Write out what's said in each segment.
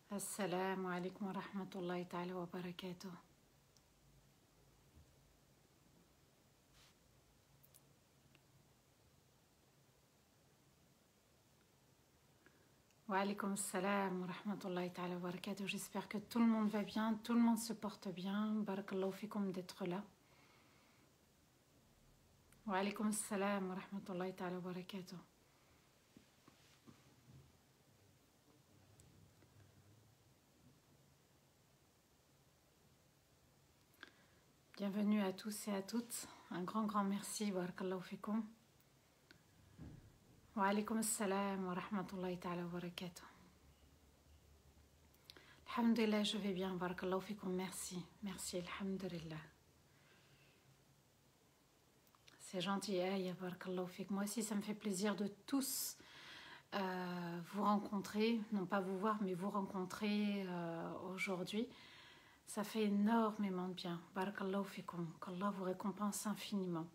السلام عليكم ورحمة الله تعالى وبركاته. Wa alaykoum salam wa rahmatullahi ta'ala wa barakatuh. J'espère que tout le monde va bien, tout le monde se porte bien. Barakallahu fikoum d'être là. Wa alaykoum salam wa rahmatullahi ta'ala wa barakatuh. Bienvenue à tous et à toutes. Un grand merci. Barakallahu fikoum. Wa alaykoum salam wa rahmatullahi ta'ala wa barakatuh. Alhamdulillah, je vais bien. Barakallahu fikoum. Merci. Merci. Alhamdulillah. C'est gentil. Barakallahu fikoum. Moi aussi, ça me fait plaisir de tous vous rencontrer. Non pas vous voir, mais vous rencontrer aujourd'hui. Ça fait énormément de bien. Barakallahu fikoum. Qu'Allah vous récompense infiniment.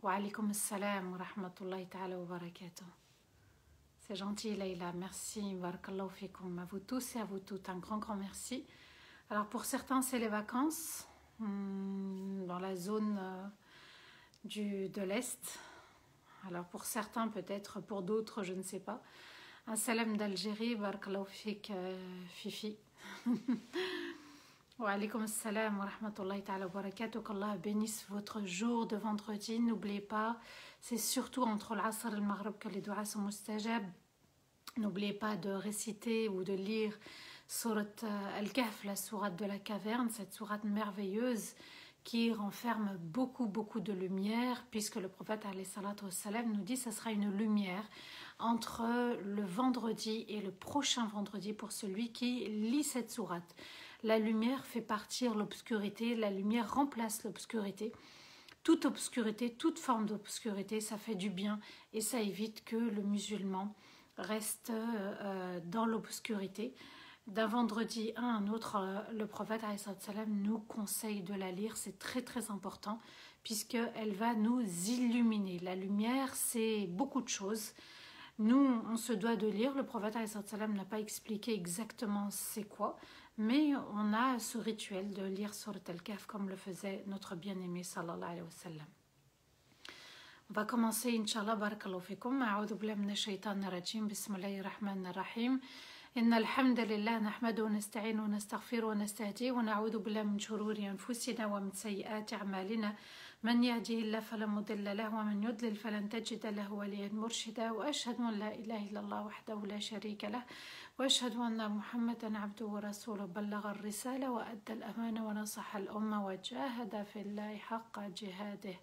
Wa alaykoum salam wa rahmatullahi ta'ala wa barakatuh. C'est gentil, Leïla. Merci. Barakallahu fikoum. À vous tous et à vous toutes. Un grand merci. Alors, pour certains, c'est les vacances dans la zone de l'Est. Alors, pour certains, peut-être. Pour d'autres, je ne sais pas. Un salam d'Algérie. Barakallahu fik, Fifi. Wa alaykoum salam wa rahmatullahi ta'ala wa barakatuh. Qu'Allah bénisse votre jour de vendredi. N'oubliez pas, c'est surtout entre l'Asr et le Maghrib que les doigts sont mustajab. N'oubliez pas de réciter ou de lire Surat Al-Kahf, la sourate de la caverne, cette sourate merveilleuse qui renferme beaucoup de lumière, puisque le prophète alayhi salatu wassalam nous dit que ce sera une lumière entre le vendredi et le prochain vendredi pour celui qui lit cette sourate. La lumière fait partir l'obscurité, la lumière remplace l'obscurité. Toute obscurité, toute forme d'obscurité, ça fait du bien et ça évite que le musulman reste dans l'obscurité. D'un vendredi à un autre, le prophète alayhi salam nous conseille de la lire, c'est très important, puisqu'elle va nous illuminer. La lumière, c'est beaucoup de choses. Nous, on se doit de lire, le prophète alayhi salam n'a pas expliqué exactement c'est quoi, mais on a ce rituel de lire Surat Al-Kahf comme le faisait notre bien-aimé sallallahu alayhi wa sallam. On va commencer, Inch'Allah, barakallahu fikum. A'udhu billahi minash shaitanir rajim. Bismillahir rahmanir rahim. إن الحمد لله نحمده ونستعينه ونستغفره ونستهديه ونعوذ بالله من شرور أنفسنا ومن سيئات أعمالنا من يهده الله فلا مضل له ومن يضلل فلن تجد له وليا مرشدا وأشهد أن لا إله إلا الله وحده لا شريك له وأشهد أن محمدا عبده ورسوله بلغ الرسالة وأدى الأمانة ونصح الأمة وجاهد في الله حق جهاده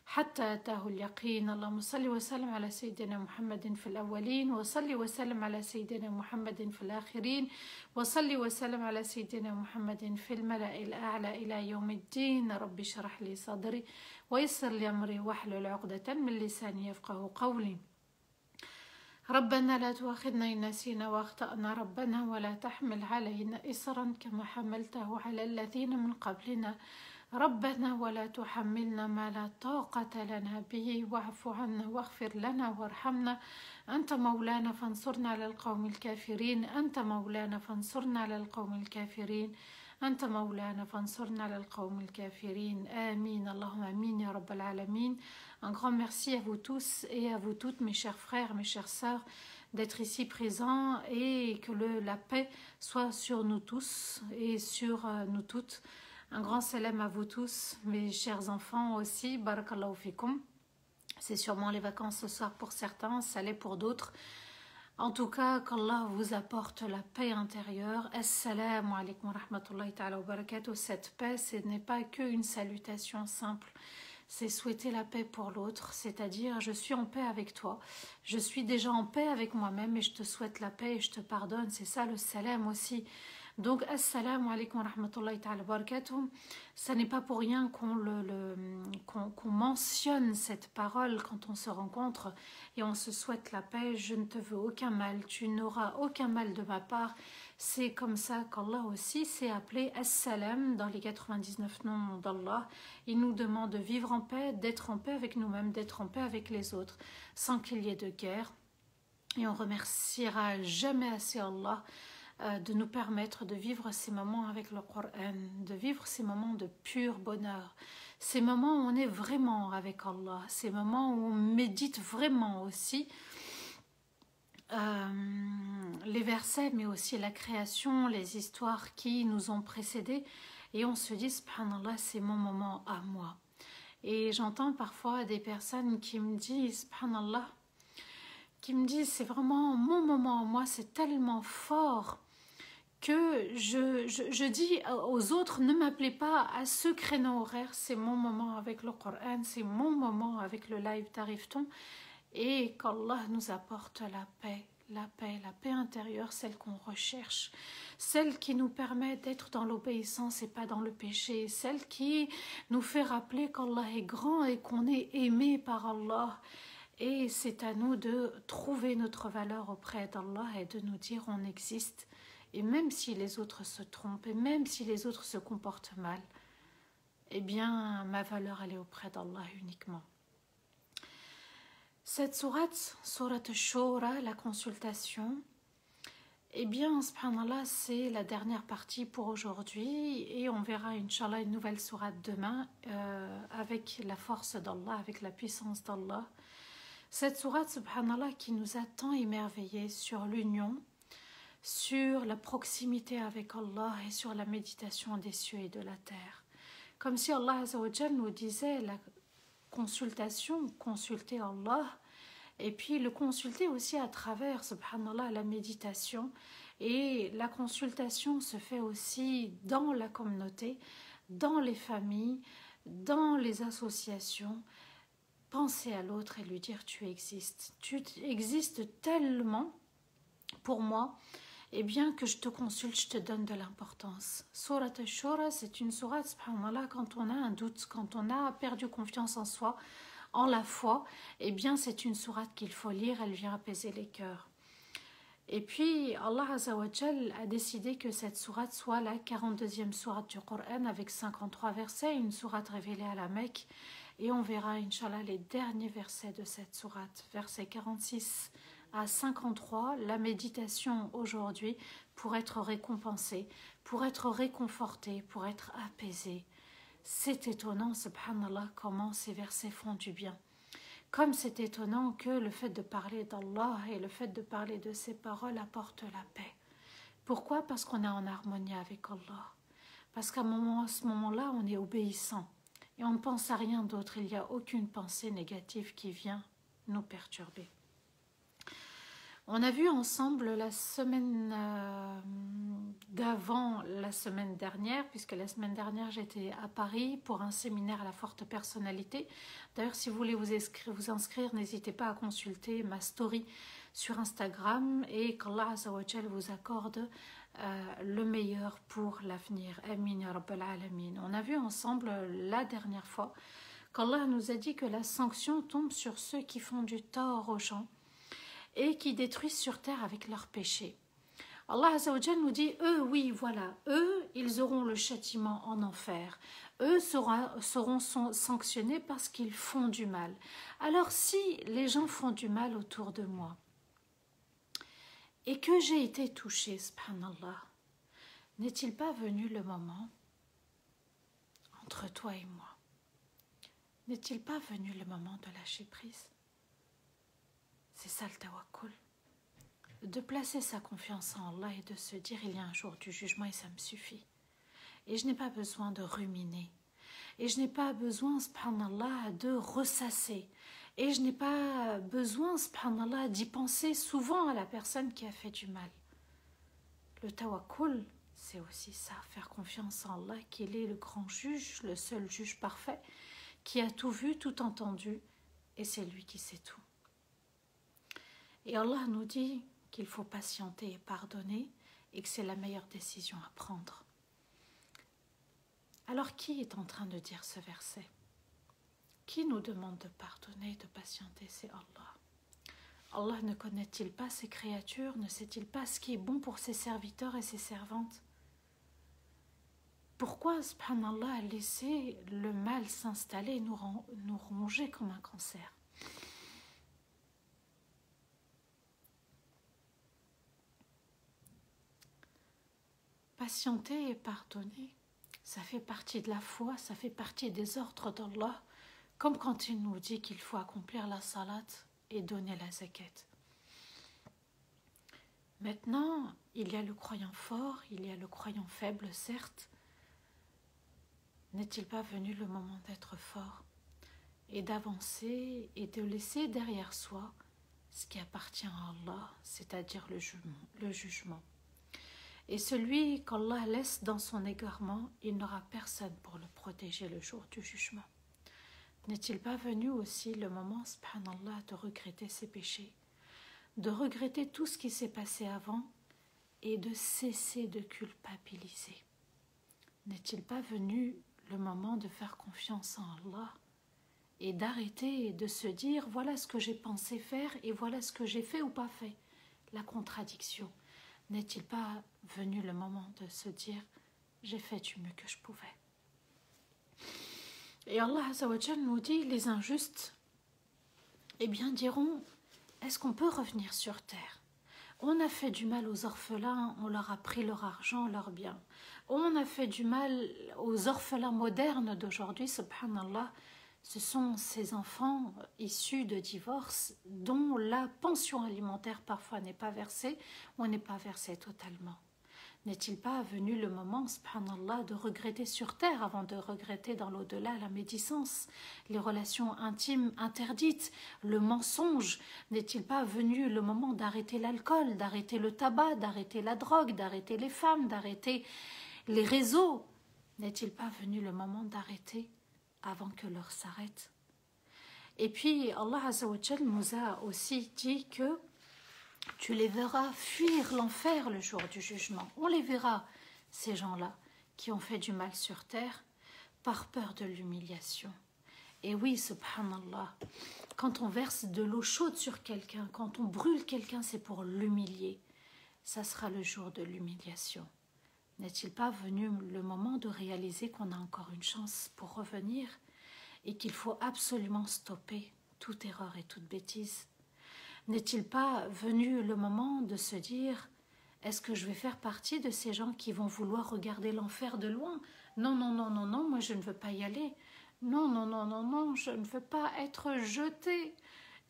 حتى أتاه اليقين. اللهم صل وسلم على سيدنا محمد في الأولين وصل وسلم على سيدنا محمد في الآخرين وصل وسلم على سيدنا محمد في الملأ الأعلى إلى يوم الدين. رب اشرح لي صدري ويسر لي أمري واحلل عقدة من لساني يفقه قولي. ربنا لا تؤاخذنا إن نسينا وأخطأنا ربنا ولا تحمل علينا إصرا كما حملته على الذين من قبلنا ربنا ولا تحملنا ما لا طاقة لنا به واعف عنا واغفر لنا وارحمنا أنت مولانا فانصرنا على القوم الكافرين أنت مولانا فانصرنا على القوم الكافرين أنت مولانا فانصرنا على القوم الكافرين آمين اللهم آمين يا رب العالمين. Un grand merci à vous tous et à vous toutes, mes chers frères, mes chères sœurs, d'être ici présents et que la paix soit sur nous tous et sur nous toutes. Un grand salam à vous tous, mes chers enfants aussi, barakallahu fikum. C'est sûrement les vacances ce soir pour certains, ça l'est pour d'autres. En tout cas, qu'Allah vous apporte la paix intérieure. Assalamu alaikum wa rahmatullahi ta'ala wa barakatuh. Cette paix, ce n'est pas qu'une salutation simple. C'est souhaiter la paix pour l'autre, c'est-à-dire je suis en paix avec toi, je suis déjà en paix avec moi-même et je te souhaite la paix et je te pardonne. C'est ça le salam aussi. Donc, assalamu alaikum wa rahmatullahi ta'ala wa barakatuh. Ça n'est pas pour rien qu'on mentionne cette parole quand on se rencontre et on se souhaite la paix. Je ne te veux aucun mal, tu n'auras aucun mal de ma part. C'est comme ça qu'Allah aussi s'est appelé As-Salam dans les 99 noms d'Allah. Il nous demande de vivre en paix, d'être en paix avec nous-mêmes, d'être en paix avec les autres, sans qu'il y ait de guerre. Et on remerciera jamais assez Allah de nous permettre de vivre ces moments avec le Coran, de vivre ces moments de pur bonheur, ces moments où on est vraiment avec Allah, ces moments où on médite vraiment aussi les versets, mais aussi la création, les histoires qui nous ont précédés, et on se dit, subhanallah, c'est mon moment à moi. Et j'entends parfois des personnes qui me disent, subhanallah, qui me disent, c'est vraiment mon moment à moi, c'est tellement fort que je dis aux autres, ne m'appelez pas à ce créneau horaire, c'est mon moment avec le Coran, c'est mon moment avec le live Tarifton, et qu'Allah nous apporte la paix intérieure, celle qu'on recherche, celle qui nous permet d'être dans l'obéissance et pas dans le péché, celle qui nous fait rappeler qu'Allah est grand et qu'on est aimé par Allah. Et c'est à nous de trouver notre valeur auprès d'Allah et de nous dire on existe. Et même si les autres se trompent, et même si les autres se comportent mal, eh bien ma valeur elle est auprès d'Allah uniquement. Cette sourate, sourate Shura, la consultation, eh bien, subhanallah, c'est la dernière partie pour aujourd'hui et on verra, Inch'Allah, une nouvelle sourate demain avec la force d'Allah, avec la puissance d'Allah. Cette sourate, subhanallah, qui nous a tant émerveillés sur l'union, sur la proximité avec Allah et sur la méditation des cieux et de la terre. Comme si Allah Azza wa Jal nous disait la consultation, consulter Allah, et puis le consulter aussi à travers, subhanallah, la méditation. Et la consultation se fait aussi dans la communauté, dans les familles, dans les associations. Penser à l'autre et lui dire tu existes tellement pour moi, et bien que je te consulte, je te donne de l'importance. Surat al-Shura, c'est une sourate, subhanallah, quand on a un doute, quand on a perdu confiance en soi, en la foi, eh bien c'est une sourate qu'il faut lire, elle vient apaiser les cœurs. Et puis Allah Azza wa Jal a décidé que cette sourate soit la 42e sourate du Coran avec 53 versets, une sourate révélée à la Mecque, et on verra Inch'Allah les derniers versets de cette sourate, versets 46 à 53, la méditation aujourd'hui pour être récompensée, pour être réconfortée, pour être apaisée. C'est étonnant, subhanallah, comment ces versets font du bien. Comme c'est étonnant que le fait de parler d'Allah et le fait de parler de ses paroles apporte la paix. Pourquoi? Parce qu'on est en harmonie avec Allah. Parce qu'à ce moment-là, on est obéissant. Et on ne pense à rien d'autre. Il n'y a aucune pensée négative qui vient nous perturber. On a vu ensemble la semaine d'avant la semaine dernière, puisque la semaine dernière j'étais à Paris pour un séminaire à la forte personnalité. D'ailleurs, si vous voulez vous inscrire, n'hésitez pas à consulter ma story sur Instagram et qu'Allah Azza wa Jal vous accorde le meilleur pour l'avenir. Amin ya Rabbal Alamin. On a vu ensemble la dernière fois qu'Allah nous a dit que la sanction tombe sur ceux qui font du tort aux gens et qui détruisent sur terre avec leurs péchés. Allah Azza wa Jal nous dit, eux, oui, voilà, eux, ils auront le châtiment en enfer. Eux seront sanctionnés parce qu'ils font du mal. Alors si les gens font du mal autour de moi, et que j'ai été touchée, subhanallah, n'est-il pas venu le moment entre toi et moi? N'est-il pas venu le moment de lâcher prise? C'est ça le tawakkul. De placer sa confiance en Allah et de se dire il y a un jour du jugement et ça me suffit. Et je n'ai pas besoin de ruminer. Et je n'ai pas besoin, subhanallah, de ressasser. Et je n'ai pas besoin, subhanallah, d'y penser souvent à la personne qui a fait du mal. Le tawakkul, c'est aussi ça, faire confiance en Allah, qu'il est le grand juge, le seul juge parfait, qui a tout vu, tout entendu, et c'est lui qui sait tout. Et Allah nous dit qu'il faut patienter et pardonner et que c'est la meilleure décision à prendre. Alors qui est en train de dire ce verset? Qui nous demande de pardonner et de patienter? C'est Allah. Allah ne connaît-il pas ses créatures? Ne sait-il pas ce qui est bon pour ses serviteurs et ses servantes? Pourquoi, subhanallah, laisser le mal s'installer et nous ronger comme un cancer? patienter et pardonner, ça fait partie de la foi, ça fait partie des ordres d'Allah, comme quand il nous dit qu'il faut accomplir la salat et donner la zakat. Maintenant, il y a le croyant fort, il y a le croyant faible, certes. N'est-il pas venu le moment d'être fort et d'avancer et de laisser derrière soi ce qui appartient à Allah, c'est-à-dire le jugement. Et celui qu'Allah laisse dans son égarement, il n'aura personne pour le protéger le jour du jugement. N'est-il pas venu aussi le moment, subhanallah, de regretter ses péchés, de regretter tout ce qui s'est passé avant et de cesser de culpabiliser? N'est-il pas venu le moment de faire confiance en Allah et d'arrêter de se dire voilà ce que j'ai pensé faire et voilà ce que j'ai fait ou pas fait? La contradiction. N'est-il pas venu le moment de se dire j'ai fait du mieux que je pouvais? Et Allah Azza wa Jal nous dit les injustes, eh bien diront est-ce qu'on peut revenir sur terre? On a fait du mal aux orphelins, on leur a pris leur argent, leurs biens. On a fait du mal aux orphelins modernes d'aujourd'hui, subhanallah. Ce sont ces enfants issus de divorces dont la pension alimentaire parfois n'est pas versée ou n'est pas versée totalement. N'est-il pas venu le moment, subhanallah, de regretter sur terre avant de regretter dans l'au-delà la médisance, les relations intimes interdites, le mensonge? N'est-il pas venu le moment d'arrêter l'alcool, d'arrêter le tabac, d'arrêter la drogue, d'arrêter les femmes, d'arrêter les réseaux? N'est-il pas venu le moment d'arrêter avant que l'heure s'arrête? Et puis Allah Azza wa Jal nous a aussi dit que tu les verras fuir l'enfer le jour du jugement. On les verra, ces gens-là, qui ont fait du mal sur terre, par peur de l'humiliation. Et oui, subhanallah, quand on verse de l'eau chaude sur quelqu'un, quand on brûle quelqu'un, c'est pour l'humilier. Ça sera le jour de l'humiliation. N'est-il pas venu le moment de réaliser qu'on a encore une chance pour revenir et qu'il faut absolument stopper toute erreur et toute bêtise? N'est-il pas venu le moment de se dire est-ce que je vais faire partie de ces gens qui vont vouloir regarder l'enfer de loin? Non, non, non, non, non, moi je ne veux pas y aller. Non, non, non, non, non, je ne veux pas être jeté.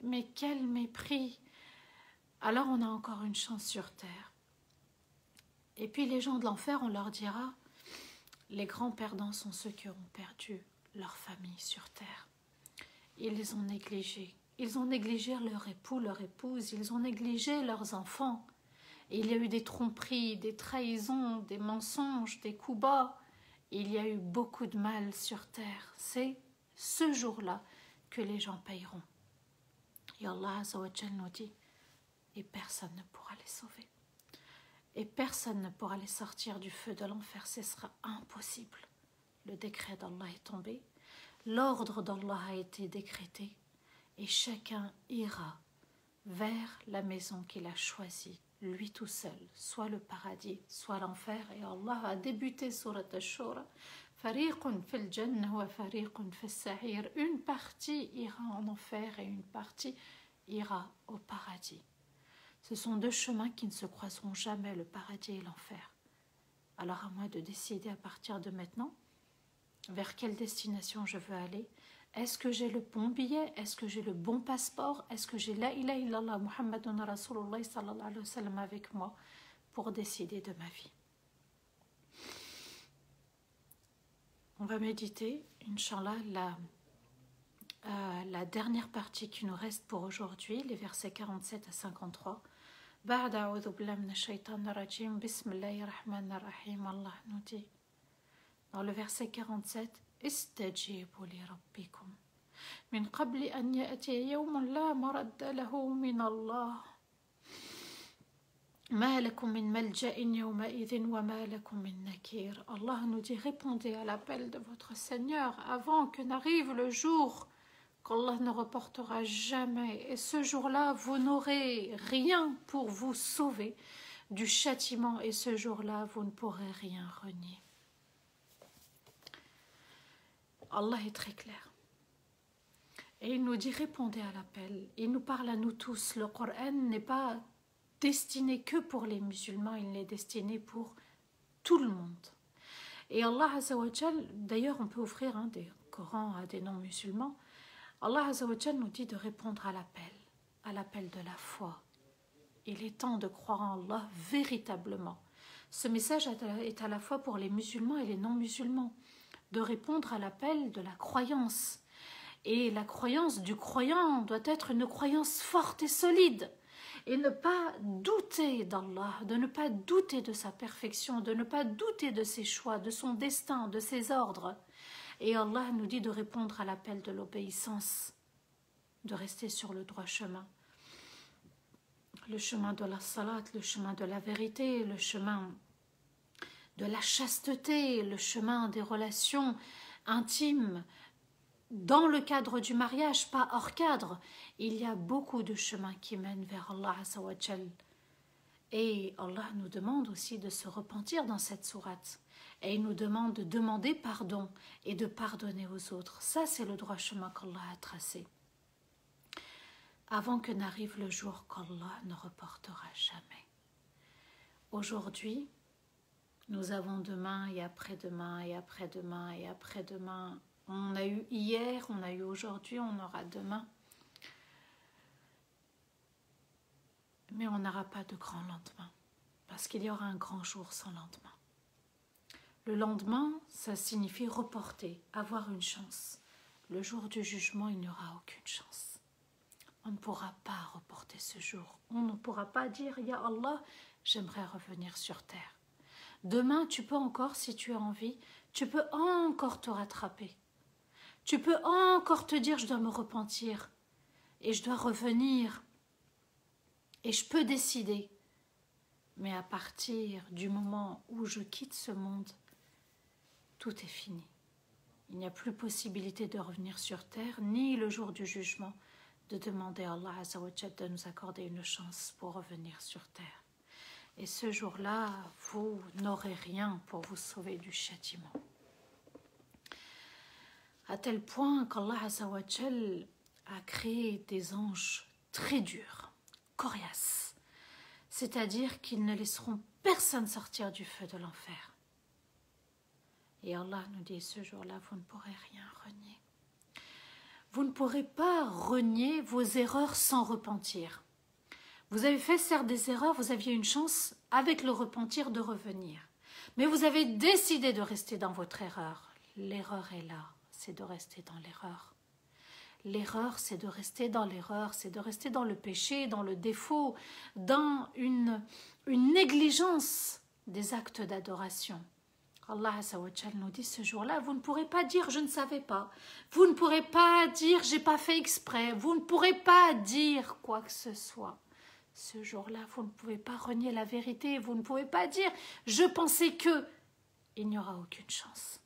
Mais quel mépris! Alors on a encore une chance sur terre. Et puis les gens de l'enfer, on leur dira les grands perdants sont ceux qui auront perdu leur famille sur terre. Ils les ont négligés. Ils ont négligé leur époux, leur épouse, ils ont négligé leurs enfants. Et il y a eu des tromperies, des trahisons, des mensonges, des coups bas. Il y a eu beaucoup de mal sur terre. C'est ce jour-là que les gens paieront. Et Allah Azza wa Jal nous dit, et personne ne pourra les sauver. Et personne ne pourra les sortir du feu de l'enfer, ce sera impossible. Le décret d'Allah est tombé, l'ordre d'Allah a été décrété, et chacun ira vers la maison qu'il a choisie, lui tout seul, soit le paradis, soit l'enfer. Et Allah a débuté surat Ash-Shura, Fariqun fil Jannah wa fariqun fil Sa'ir. Une partie ira en enfer et une partie ira au paradis. Ce sont deux chemins qui ne se croiseront jamais, le paradis et l'enfer. Alors à moi de décider à partir de maintenant vers quelle destination je veux aller. Est-ce que j'ai le bon billet? Est-ce que j'ai le bon passeport? Est-ce que j'ai la ilaha illallah Muhammadun Rasulullah sallallahu alayhi wa sallam avec moi pour décider de ma vie? On va méditer, Inch'Allah, la dernière partie qui nous reste pour aujourd'hui, les versets 47 à 53. بعد أعوذ بالله من الشيطان الرجيم بسم الله الرحمن الرحيم. Allah nous dit dans le verset 47, استجيبوا لربكم من قبل أن يأتي يوم لا مرد له من الله ما لكم من ملجأ يومئذ وما لكم من نكير. Allah nous dit répondez à l'appel de votre Seigneur avant que n'arrive le jour qu'Allah ne reportera jamais, et ce jour-là vous n'aurez rien pour vous sauver du châtiment, et ce jour-là vous ne pourrez rien renier. Allah est très clair. Et il nous dit répondez à l'appel. Il nous parle à nous tous. Le Coran n'est pas destiné que pour les musulmans, il est destiné pour tout le monde. Et Allah Azza wa Jal, d'ailleurs on peut offrir des Corans à des non-musulmans, Allah Azza wa Jal nous dit de répondre à l'appel de la foi. Il est temps de croire en Allah véritablement. Ce message est à la fois pour les musulmans et les non-musulmans, de répondre à l'appel de la croyance. Et la croyance du croyant doit être une croyance forte et solide. Et ne pas douter d'Allah, de ne pas douter de sa perfection, de ne pas douter de ses choix, de son destin, de ses ordres. Et Allah nous dit de répondre à l'appel de l'obéissance, de rester sur le droit chemin. Le chemin de la salat, le chemin de la vérité, le chemin de la chasteté, le chemin des relations intimes, dans le cadre du mariage, pas hors cadre. Il y a beaucoup de chemins qui mènent vers Allah Azza wa Jal. Et Allah nous demande aussi de se repentir dans cette sourate. Et il nous demande de demander pardon et de pardonner aux autres. Ça, c'est le droit chemin qu'Allah a tracé. Avant que n'arrive le jour qu'Allah ne reportera jamais. Aujourd'hui, nous avons demain et après-demain et après-demain et après-demain. On a eu hier, on a eu aujourd'hui, on aura demain. Mais on n'aura pas de grand lendemain, parce qu'il y aura un grand jour sans lendemain. Le lendemain, ça signifie reporter, avoir une chance. Le jour du jugement, il n'y aura aucune chance. On ne pourra pas reporter ce jour. On ne pourra pas dire « Ya Allah, j'aimerais revenir sur terre ». Demain, tu peux encore, si tu as envie, tu peux encore te rattraper. Tu peux encore te dire « je dois me repentir et je dois revenir et je peux décider ». Mais à partir du moment où je quitte ce monde, tout est fini. Il n'y a plus possibilité de revenir sur terre, ni le jour du jugement, de demander à Allah Azza wa Jal de nous accorder une chance pour revenir sur terre. Et ce jour-là, vous n'aurez rien pour vous sauver du châtiment. À tel point qu'Allah Azza wa Jal a créé des anges très durs, coriaces, c'est-à-dire qu'ils ne laisseront personne sortir du feu de l'enfer. Et Allah nous dit, ce jour-là, vous ne pourrez rien renier. Vous ne pourrez pas renier vos erreurs sans repentir. Vous avez fait certes des erreurs, vous aviez une chance avec le repentir de revenir. Mais vous avez décidé de rester dans votre erreur. L'erreur est là, c'est de rester dans l'erreur. L'erreur, c'est de rester dans l'erreur, c'est de rester dans le péché, dans le défaut, dans une négligence des actes d'adoration. Allah Azza wa Jal nous dit ce jour-là, vous ne pourrez pas dire je ne savais pas, vous ne pourrez pas dire j'ai pas fait exprès, vous ne pourrez pas dire quoi que ce soit. Ce jour-là, vous ne pouvez pas renier la vérité, vous ne pouvez pas dire je pensais que, il n'y aura aucune chance.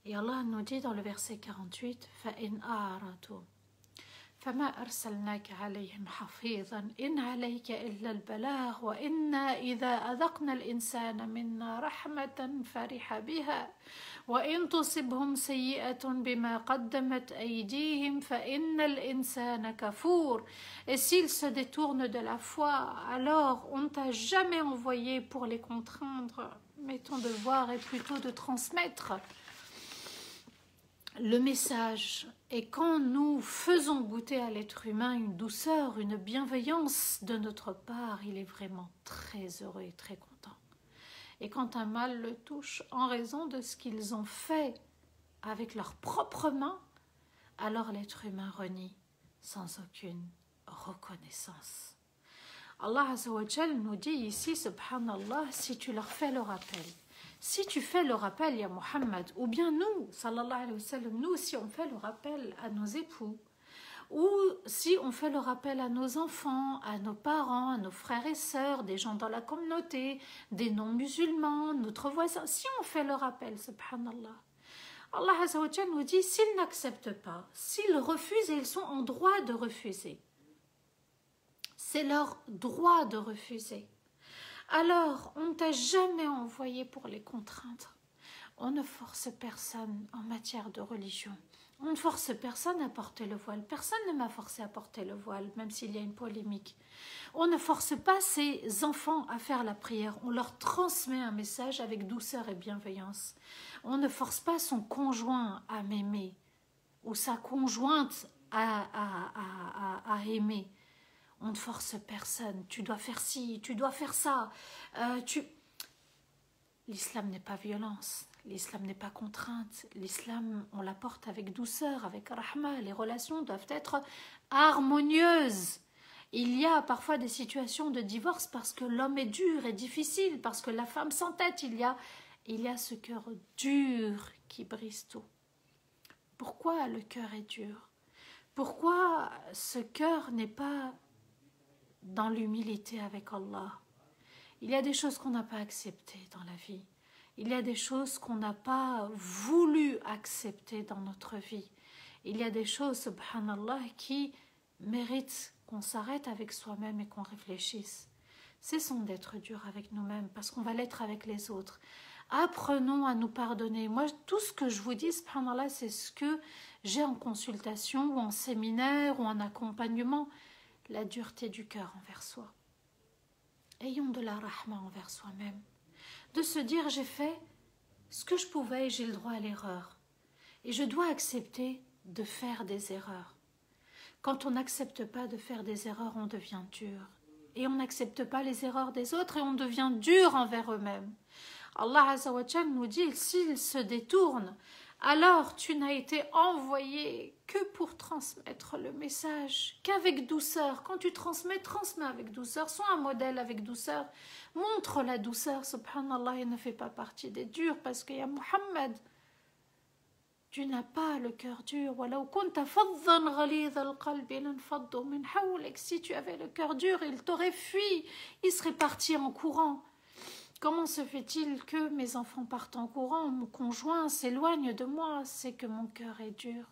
Et Allah nous dit dans le verset 48, فَإِنْ أَعْرَضُوا فما أرسلناك عليهم حفيظا إن عليك إلا البلاغ وإنا إذا أذقنا الإنسان منا رحمة فرح بها وإن تصبهم سيئة بما قدمت أيديهم فإن الإنسان كفور. Et s'ils se détournent de la foi, alors on ne t'a jamais envoyé pour les contraindre, mais ton devoir est plutôt de transmettre le message. Et quand nous faisons goûter à l'être humain une douceur, une bienveillance de notre part, il est vraiment très heureux et très content. Et quand un mal le touche en raison de ce qu'ils ont fait avec leurs propres mains, alors l'être humain renie sans aucune reconnaissance. Allah Azza wa Jal nous dit ici, subhanallah, si tu leur fais le rappel, si tu fais le rappel, ya Muhammad, ou bien nous, sallallahu alayhi wa sallam, nous, si on fait le rappel à nos époux, ou si on fait le rappel à nos enfants, à nos parents, à nos frères et sœurs, des gens dans la communauté, des non-musulmans, notre voisin, si on fait le rappel, subhanallah, Allah Azza wa Jal nous dit, s'ils n'acceptent pas, s'ils refusent, et ils sont en droit de refuser, c'est leur droit de refuser. Alors, on ne t'a jamais envoyé pour les contraindre. On ne force personne en matière de religion. On ne force personne à porter le voile. Personne ne m'a forcé à porter le voile, même s'il y a une polémique. On ne force pas ses enfants à faire la prière. On leur transmet un message avec douceur et bienveillance. On ne force pas son conjoint à m'aimer ou sa conjointe à aimer. On ne force personne. Tu dois faire ci, tu dois faire ça. L'islam n'est pas violence. L'islam n'est pas contrainte. L'islam, on l'apporte avec douceur, avec rahma. Les relations doivent être harmonieuses. Il y a parfois des situations de divorce parce que l'homme est dur et difficile, parce que la femme s'entête. Il y a ce cœur dur qui brise tout. Pourquoi le cœur est dur? Pourquoi ce cœur n'est pas dans l'humilité avec Allah? Il y a des choses qu'on n'a pas acceptées dans la vie. Il y a des choses qu'on n'a pas voulu accepter dans notre vie. Il y a des choses, subhanallah, qui méritent qu'on s'arrête avec soi-même et qu'on réfléchisse. Cessons d'être durs avec nous-mêmes parce qu'on va l'être avec les autres. Apprenons à nous pardonner. Moi, tout ce que je vous dis, subhanallah, c'est ce que j'ai en consultation ou en séminaire ou en accompagnement. La dureté du cœur envers soi. Ayons de la rahma envers soi-même. De se dire, j'ai fait ce que je pouvais et j'ai le droit à l'erreur. Et je dois accepter de faire des erreurs. Quand on n'accepte pas de faire des erreurs, on devient dur. Et on n'accepte pas les erreurs des autres et on devient dur envers eux-mêmes. Allah Azza wa Jal nous dit, s'ils se détournent, alors tu n'as été envoyé que pour transmettre le message, qu'avec douceur. Quand tu transmets, transmets avec douceur. Sois un modèle avec douceur. Montre la douceur, subhanallah, et ne fais pas partie des durs, parce qu'il y a Muhammad. Tu n'as pas le cœur dur. Si tu avais le cœur dur, il t'aurait fui. Il serait parti en courant. Comment se fait-il que mes enfants partent en courant, mon conjoint s'éloigne de moi? C'est que mon cœur est dur.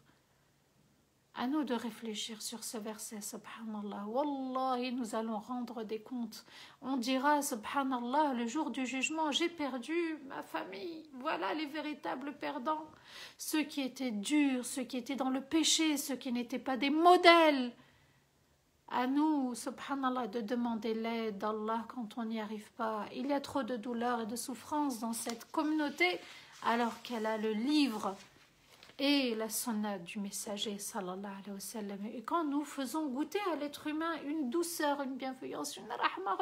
À nous de réfléchir sur ce verset, subhanallah. Wallahi, nous allons rendre des comptes. On dira, subhanallah, le jour du jugement, j'ai perdu ma famille. Voilà les véritables perdants. Ceux qui étaient durs, ceux qui étaient dans le péché, ceux qui n'étaient pas des modèles. À nous, subhanallah, de demander l'aide d'Allah quand on n'y arrive pas. Il y a trop de douleur et de souffrance dans cette communauté, alors qu'elle a le livre et la sunna du messager, sallallahu alayhi wa sallam. Et quand nous faisons goûter à l'être humain une douceur, une bienveillance, une rahma,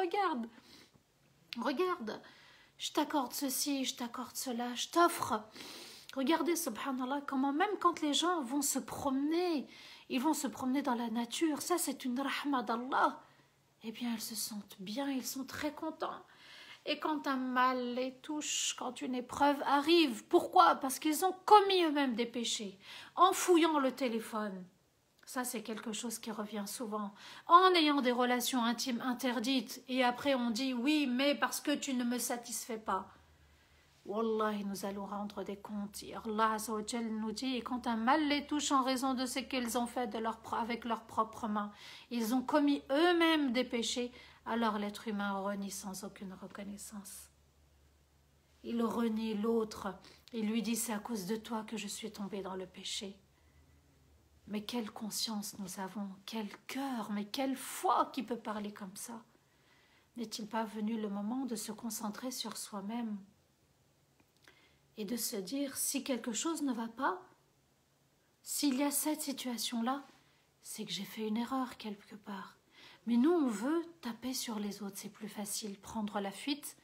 regarde, je t'accorde ceci, je t'accorde cela, je t'offre. Regardez, subhanallah, comment même quand les gens vont se promener, ils vont se promener dans la nature, ça c'est une rahma d'Allah, eh bien ils se sentent bien, ils sont très contents. Et quand un mal les touche, quand une épreuve arrive, pourquoi? Parce qu'ils ont commis eux-mêmes des péchés, en fouillant le téléphone. Ça c'est quelque chose qui revient souvent. En ayant des relations intimes interdites, et après on dit oui, mais parce que tu ne me satisfais pas. Wallahi, nous allons rendre des comptes. Allah Azza wa Jal nous dit, et quand un mal les touche en raison de ce qu'ils ont fait avec leurs propres mains, ils ont commis eux-mêmes des péchés, alors l'être humain renie sans aucune reconnaissance. Il renie l'autre, il lui dit, c'est à cause de toi que je suis tombé dans le péché. Mais quelle conscience nous avons, quel cœur, mais quelle foi qui peut parler comme ça? N'est-il pas venu le moment de se concentrer sur soi-même et de se dire, si quelque chose ne va pas, s'il y a cette situation-là, c'est que j'ai fait une erreur quelque part. Mais nous, on veut taper sur les autres, c'est plus facile, prendre la fuite,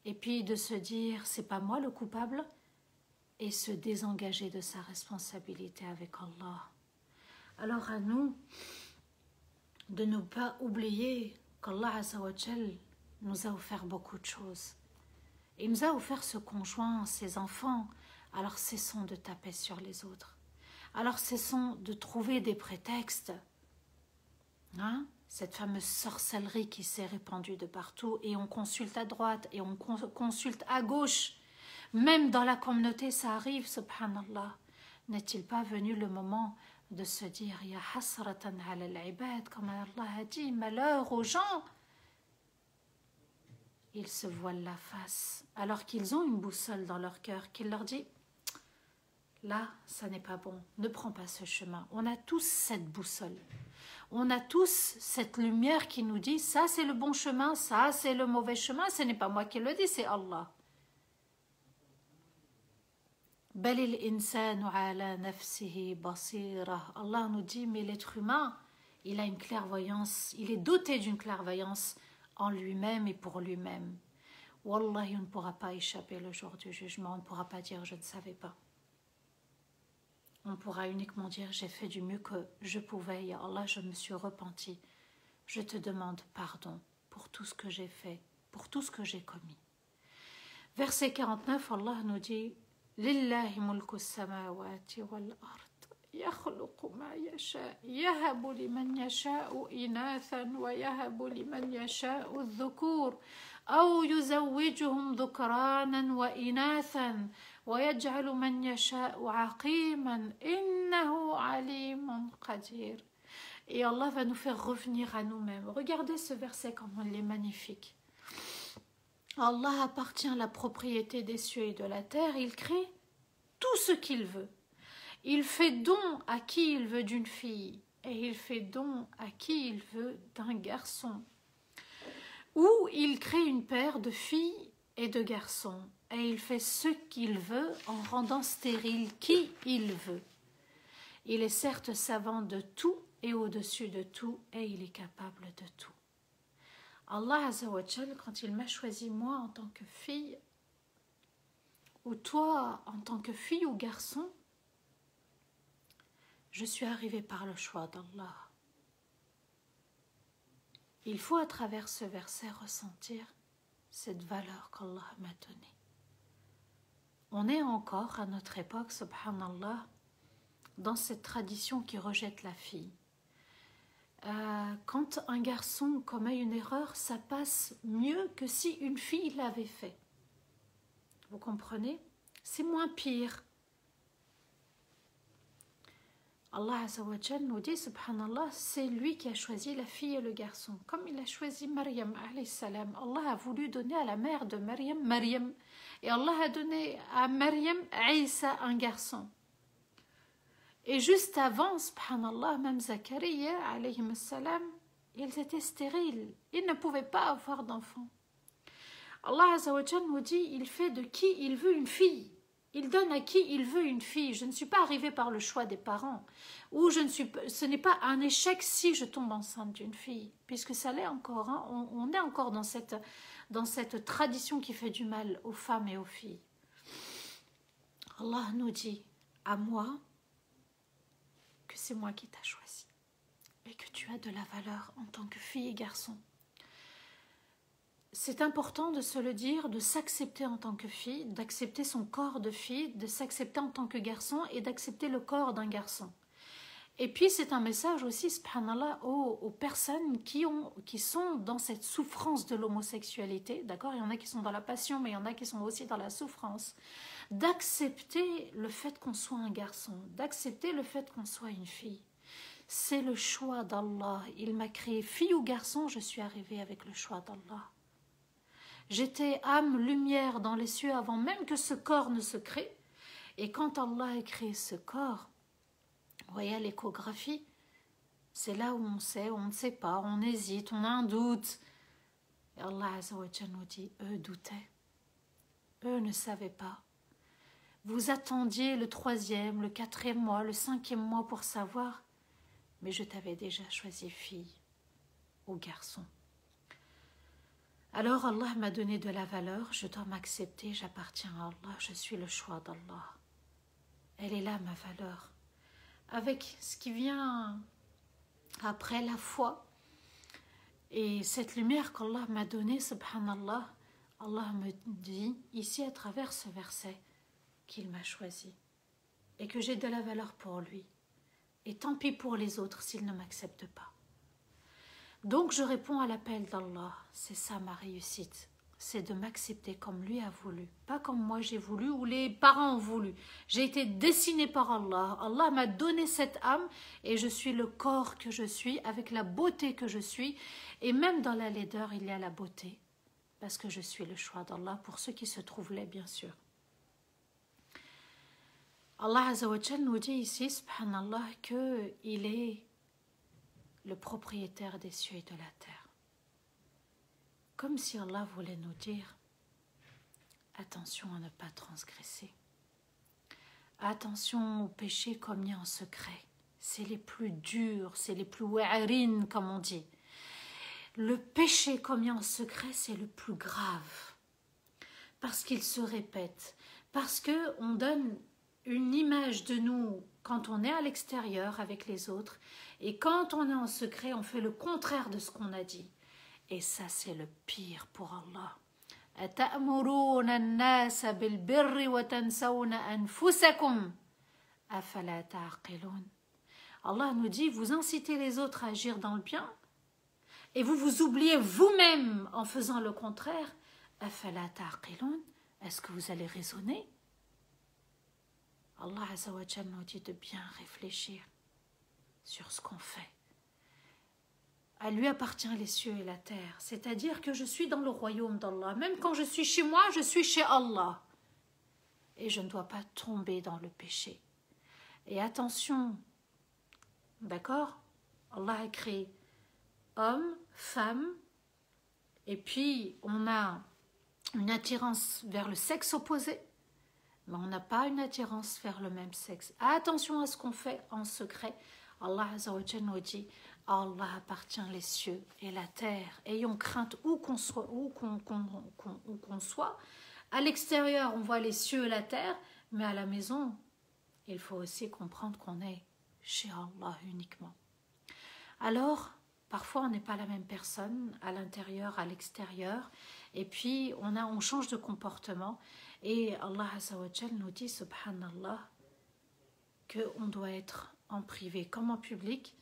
et puis de se dire, c'est pas moi le coupable, et se désengager de sa responsabilité avec Allah. Alors à nous, de ne pas oublier qu'Allah Azza wa Jal nous a offert beaucoup de choses. Il nous a offert ce conjoint, ses enfants, alors cessons de taper sur les autres. Alors cessons de trouver des prétextes. Cette fameuse sorcellerie qui s'est répandue de partout et on consulte à droite et on consulte à gauche. Même dans la communauté, ça arrive, subhanallah. N'est-il pas venu le moment de se dire « Ya hasratan ala al-ibad » comme Allah a dit, malheur aux gens. Ils se voilent la face alors qu'ils ont une boussole dans leur cœur qui leur dit là, ça n'est pas bon. Ne prends pas ce chemin. On a tous cette boussole. On a tous cette lumière qui nous dit ça c'est le bon chemin, ça c'est le mauvais chemin. Ce n'est pas moi qui le dis, c'est Allah. Allah nous dit, mais l'être humain, il a une clairvoyance, il est doté d'une clairvoyance en lui-même et pour lui-même. Wallahi, on ne pourra pas échapper le jour du jugement, on ne pourra pas dire je ne savais pas. On pourra uniquement dire j'ai fait du mieux que je pouvais, ya Allah, je me suis repenti. Je te demande pardon pour tout ce que j'ai fait, pour tout ce que j'ai commis. Verset 49, Allah nous dit Lillahi mulku samawati wal ard yakhluqu ma yasha yahabu liman yasha'u inathan wa yahabu liman yasha'u dhukur aw yuzawwijuhum dhukranan wa inathan wa yaj'alu man yasha'u aqiman innahu alimun qadir. Et Allah va nous faire revenir à nous-mêmes. Regardez ce verset comment il est magnifique. Allah appartient la propriété des cieux et de la terre, il crée tout ce qu'il veut. Il fait don à qui il veut d'une fille et il fait don à qui il veut d'un garçon. Ou il crée une paire de filles et de garçons et il fait ce qu'il veut en rendant stérile qui il veut. Il est certes savant de tout et au-dessus de tout et il est capable de tout. Allah Azza wa Jal, quand il m'a choisi moi en tant que fille, ou toi en tant que fille ou garçon, je suis arrivée par le choix d'Allah. Il faut à travers ce verset ressentir cette valeur qu'Allah m'a donnée. On est encore à notre époque, subhanallah, dans cette tradition qui rejette la fille. Quand un garçon commet une erreur, ça passe mieux que si une fille l'avait fait. Vous comprenez? C'est moins pire. Allah Azza wa Jal nous dit, subhanallah, c'est lui qui a choisi la fille et le garçon. Comme il a choisi Maryam, alayhi salam. Allah a voulu donner à la mère de Maryam, Maryam. Et Allah a donné à Maryam, Isa, un garçon. Et juste avant, subhanallah, même Zachariah, alayhi salam, ils étaient stériles. Ils ne pouvaient pas avoir d'enfants. Allah Azza wa Jal nous dit, il fait de qui il veut une fille. Il donne à qui il veut une fille. Je ne suis pas arrivée par le choix des parents. Ou ce n'est pas un échec si je tombe enceinte d'une fille. Puisque ça l'est encore. Hein. On est encore dans cette tradition qui fait du mal aux femmes et aux filles. Allah nous dit, à moi, que c'est moi qui t'ai choisi. Et que tu as de la valeur en tant que fille et garçon. C'est important de se le dire, de s'accepter en tant que fille, d'accepter son corps de fille, de s'accepter en tant que garçon et d'accepter le corps d'un garçon. Et puis c'est un message aussi, subhanallah, aux personnes qui sont dans cette souffrance de l'homosexualité, d'accord? Il y en a qui sont dans la passion, mais il y en a qui sont aussi dans la souffrance. D'accepter le fait qu'on soit un garçon, d'accepter le fait qu'on soit une fille. C'est le choix d'Allah. Il m'a créé fille ou garçon, je suis arrivée avec le choix d'Allah. J'étais âme, lumière dans les cieux avant même que ce corps ne se crée. Et quand Allah a créé ce corps, vous voyez l'échographie, c'est là où on sait, on ne sait pas, on hésite, on a un doute. Et Allah Azza wa Jalla nous dit, eux doutaient, eux ne savaient pas. Vous attendiez le 3e, le 4e mois, le 5e mois pour savoir, mais je t'avais déjà choisi fille ou garçon. Alors Allah m'a donné de la valeur, je dois m'accepter, j'appartiens à Allah, je suis le choix d'Allah. Elle est là ma valeur. Avec ce qui vient après la foi et cette lumière qu'Allah m'a donnée, subhanallah, Allah me dit ici à travers ce verset qu'il m'a choisi et que j'ai de la valeur pour lui. Et tant pis pour les autres s'ils ne m'acceptent pas. Donc je réponds à l'appel d'Allah, c'est ça ma réussite, c'est de m'accepter comme lui a voulu, pas comme moi j'ai voulu ou les parents ont voulu. J'ai été dessinée par Allah, Allah m'a donné cette âme et je suis le corps que je suis avec la beauté que je suis et même dans la laideur il y a la beauté parce que je suis le choix d'Allah pour ceux qui se trouvent laids bien sûr. Allah Azza wa Jal nous dit ici, subhanallah, qu'il est le propriétaire des cieux et de la terre. Comme si Allah voulait nous dire, attention à ne pas transgresser. Attention aux péchés commis en secret. C'est les plus durs, c'est les plus wa'arin, comme on dit. Le péché commis en secret, c'est le plus grave. Parce qu'il se répète. Parce qu'on donne une image de nous quand on est à l'extérieur avec les autres. Et quand on est en secret, on fait le contraire de ce qu'on a dit. Et ça, c'est le pire pour Allah. أَتَأْمُرُونَ النَّاسَ بِالْبِرِّ وَتَنْسَوْنَ أَنفُسَكُمْ أَفَلَا تَعْقِلُونَ. Allah nous dit, vous incitez les autres à agir dans le bien et vous vous oubliez vous-même en faisant le contraire. أَفَلَا تَعْقِلُونَ. Est-ce que vous allez raisonner? Allah Azza wa Jal nous dit de bien réfléchir sur ce qu'on fait. À lui appartient les cieux et la terre, c'est-à-dire que je suis dans le royaume d'Allah. Même quand je suis chez moi, je suis chez Allah. Et je ne dois pas tomber dans le péché. Et attention, d'accord? Allah a créé homme, femme, et puis on a une attirance vers le sexe opposé, mais on n'a pas une attirance vers le même sexe. Attention à ce qu'on fait en secret. Allah Azza wa Jal nous dit, à Allah appartient les cieux et la terre. Ayons crainte où qu'on soit, À l'extérieur, on voit les cieux et la terre, mais à la maison, il faut aussi comprendre qu'on est chez Allah uniquement. Alors, parfois, on n'est pas la même personne, à l'intérieur, à l'extérieur, et puis on change de comportement. Et Allah Azza wa Jal nous dit, subhanallah, qu'on doit être en privé comme en public,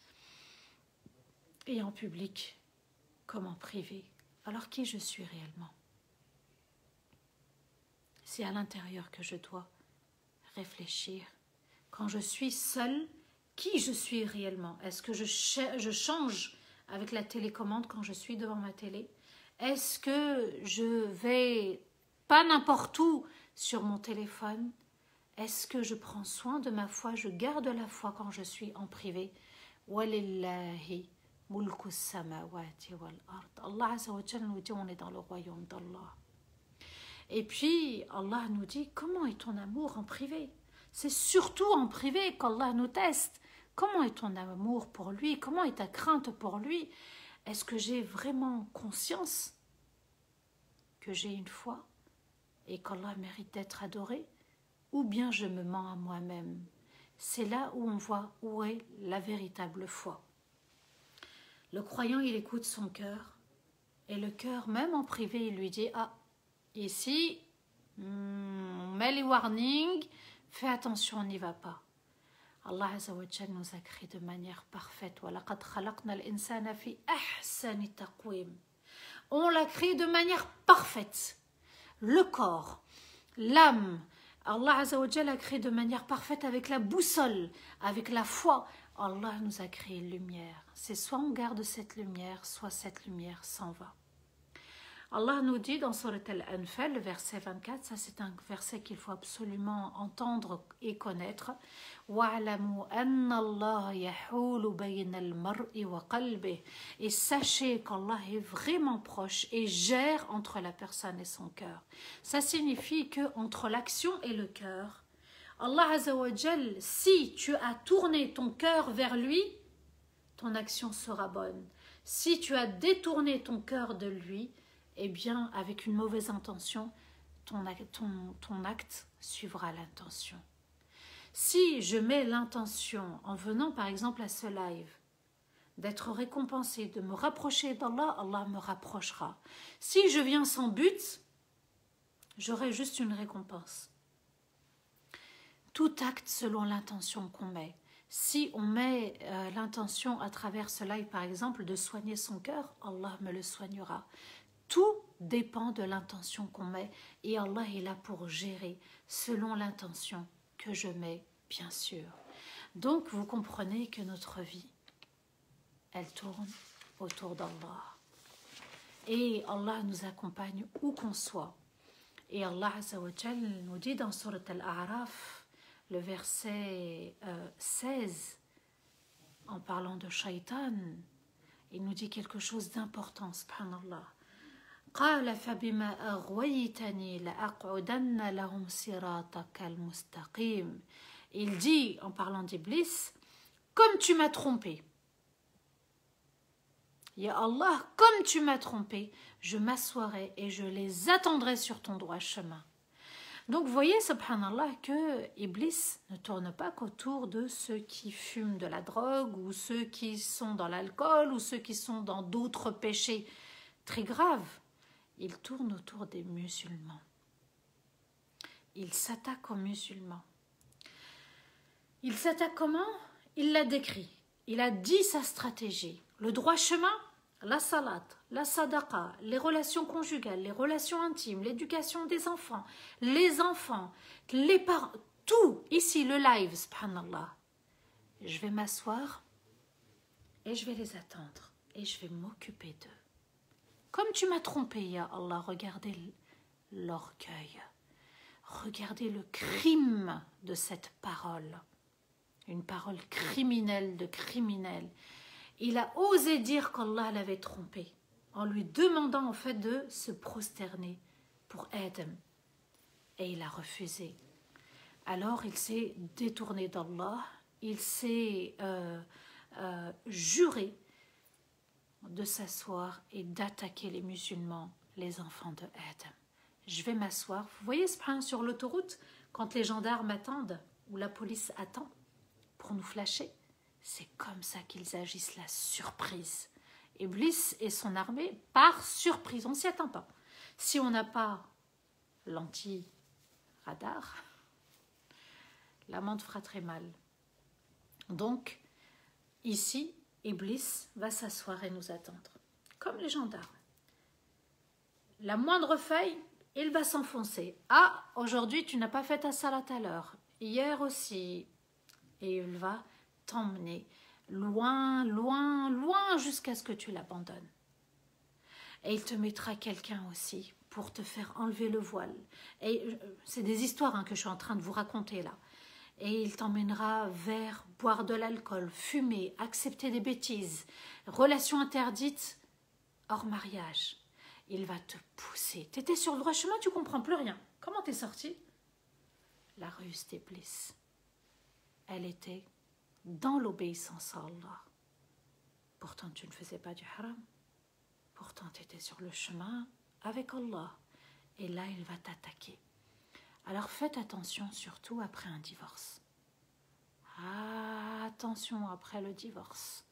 et en public comme en privé. Alors qui je suis réellement? C'est à l'intérieur que je dois réfléchir. Quand je suis seule, qui je suis réellement? Est-ce que je change avec la télécommande quand je suis devant ma télé? Est-ce que je vais pas n'importe où sur mon téléphone? Est-ce que je prends soin de ma foi? Je garde la foi quand je suis en privé. Walillahi mulku samawati wal ard. Allah Azza wa Jal nous dit, on est dans le royaume d'Allah. Et puis Allah nous dit, comment est ton amour en privé? C'est surtout en privé qu'Allah nous teste. Comment est ton amour pour lui? Comment est ta crainte pour lui? Est-ce que j'ai vraiment conscience que j'ai une foi et qu'Allah mérite d'être adoré? Ou bien je me mens à moi-même? C'est là où on voit où est la véritable foi. Le croyant, il écoute son cœur. Et le cœur, même en privé, il lui dit, ah, ici, on met les warnings, fais attention, on n'y va pas. Allah Azza wa Jal nous a créé de manière parfaite. وَلَقَدْ خَلَقْنَا الْإِنسَانَ فِي أَحْسَنِ تَقْوِيمٍ. On l'a créé de manière parfaite. Le corps, l'âme, Allah Azza wa Jal a créé de manière parfaite avec la boussole, avec la foi. Allah nous a créé lumière. C'est soit on garde cette lumière, soit cette lumière s'en va. Allah nous dit dans Surat Al-Anfal, le verset 24, ça c'est un verset qu'il faut absolument entendre et connaître. وَاعْلَمُوا أَنَّ اللَّهَ يَحُولُ بَيْنَ الْمَرْءِ وَقَلْبِهِ. Et sachez qu'Allah est vraiment proche et gère entre la personne et son cœur. Ça signifie que entre l'action et le cœur, Allah Azza wa Jal, si tu as tourné ton cœur vers lui, ton action sera bonne. Si tu as détourné ton cœur de lui, eh bien, avec une mauvaise intention, ton acte suivra l'intention. Si je mets l'intention, en venant par exemple à ce live, d'être récompensé, de me rapprocher d'Allah, Allah me rapprochera. Si je viens sans but, j'aurai juste une récompense. Tout acte selon l'intention qu'on met. Si on met l'intention à travers ce live, par exemple, de soigner son cœur, Allah me le soignera. Tout dépend de l'intention qu'on met et Allah est là pour gérer selon l'intention que je mets, bien sûr. Donc, vous comprenez que notre vie, elle tourne autour d'Allah. Et Allah nous accompagne où qu'on soit. Et Allah Azza wa Jal nous dit dans Surat Al-A'raf, le verset 16, en parlant de Shaitan, il nous dit quelque chose d'important, subhanallah. قال فبما أغويتني لأقعدن لهم صراطك المستقيم. Il dit, en parlant d'Iblis, comme tu m'as trompé, Ya Allah, comme tu m'as trompé, je m'assoirai et je les attendrai sur ton droit chemin. Donc, vous voyez, subhanallah, que Iblis ne tourne pas qu'autour de ceux qui fument de la drogue ou ceux qui sont dans l'alcool ou ceux qui sont dans d'autres péchés très graves. Il tourne autour des musulmans. Il s'attaque aux musulmans. Il s'attaque comment? Il l'a décrit. Il a dit sa stratégie. Le droit chemin, la salat, la sadaqa, les relations conjugales, les relations intimes, l'éducation des enfants, les parents, tout. Ici, le live, subhanallah. Je vais m'asseoir et je vais les attendre et je vais m'occuper d'eux. Comme tu m'as trompé, ya Allah, regardez l'orgueil. Regardez le crime de cette parole. Une parole criminelle de criminel. Il a osé dire qu'Allah l'avait trompé en lui demandant en fait de se prosterner pour Adam. Et il a refusé. Alors il s'est détourné d'Allah. Il s'est juré de s'asseoir et d'attaquer les musulmans, les enfants de Adam. Je vais m'asseoir. Vous voyez ce point sur l'autoroute, quand les gendarmes attendent, ou la police attend pour nous flasher, c'est comme ça qu'ils agissent, la surprise. Iblis et son armée, par surprise, on ne s'y attend pas. Si on n'a pas l'anti-radar, l'amende fera très mal. Donc, ici, Iblis va s'asseoir et nous attendre, comme les gendarmes. La moindre feuille, il va s'enfoncer. Ah, aujourd'hui, tu n'as pas fait ta salat à l'heure. Hier aussi. Et il va t'emmener loin, loin, loin jusqu'à ce que tu l'abandonnes. Et il te mettra quelqu'un aussi pour te faire enlever le voile. Et c'est des histoires que je suis en train de vous raconter là. Et il t'emmènera vers boire de l'alcool, fumer, accepter des bêtises, relations interdites hors mariage. Il va te pousser. Tu étais sur le droit chemin, tu ne comprends plus rien. Comment t'es sorti? La ruse d'Iblis. Elle était dans l'obéissance à Allah. Pourtant, tu ne faisais pas du haram. Pourtant, tu étais sur le chemin avec Allah. Et là, il va t'attaquer. Alors, faites attention, surtout après un divorce. Ah, attention après le divorce.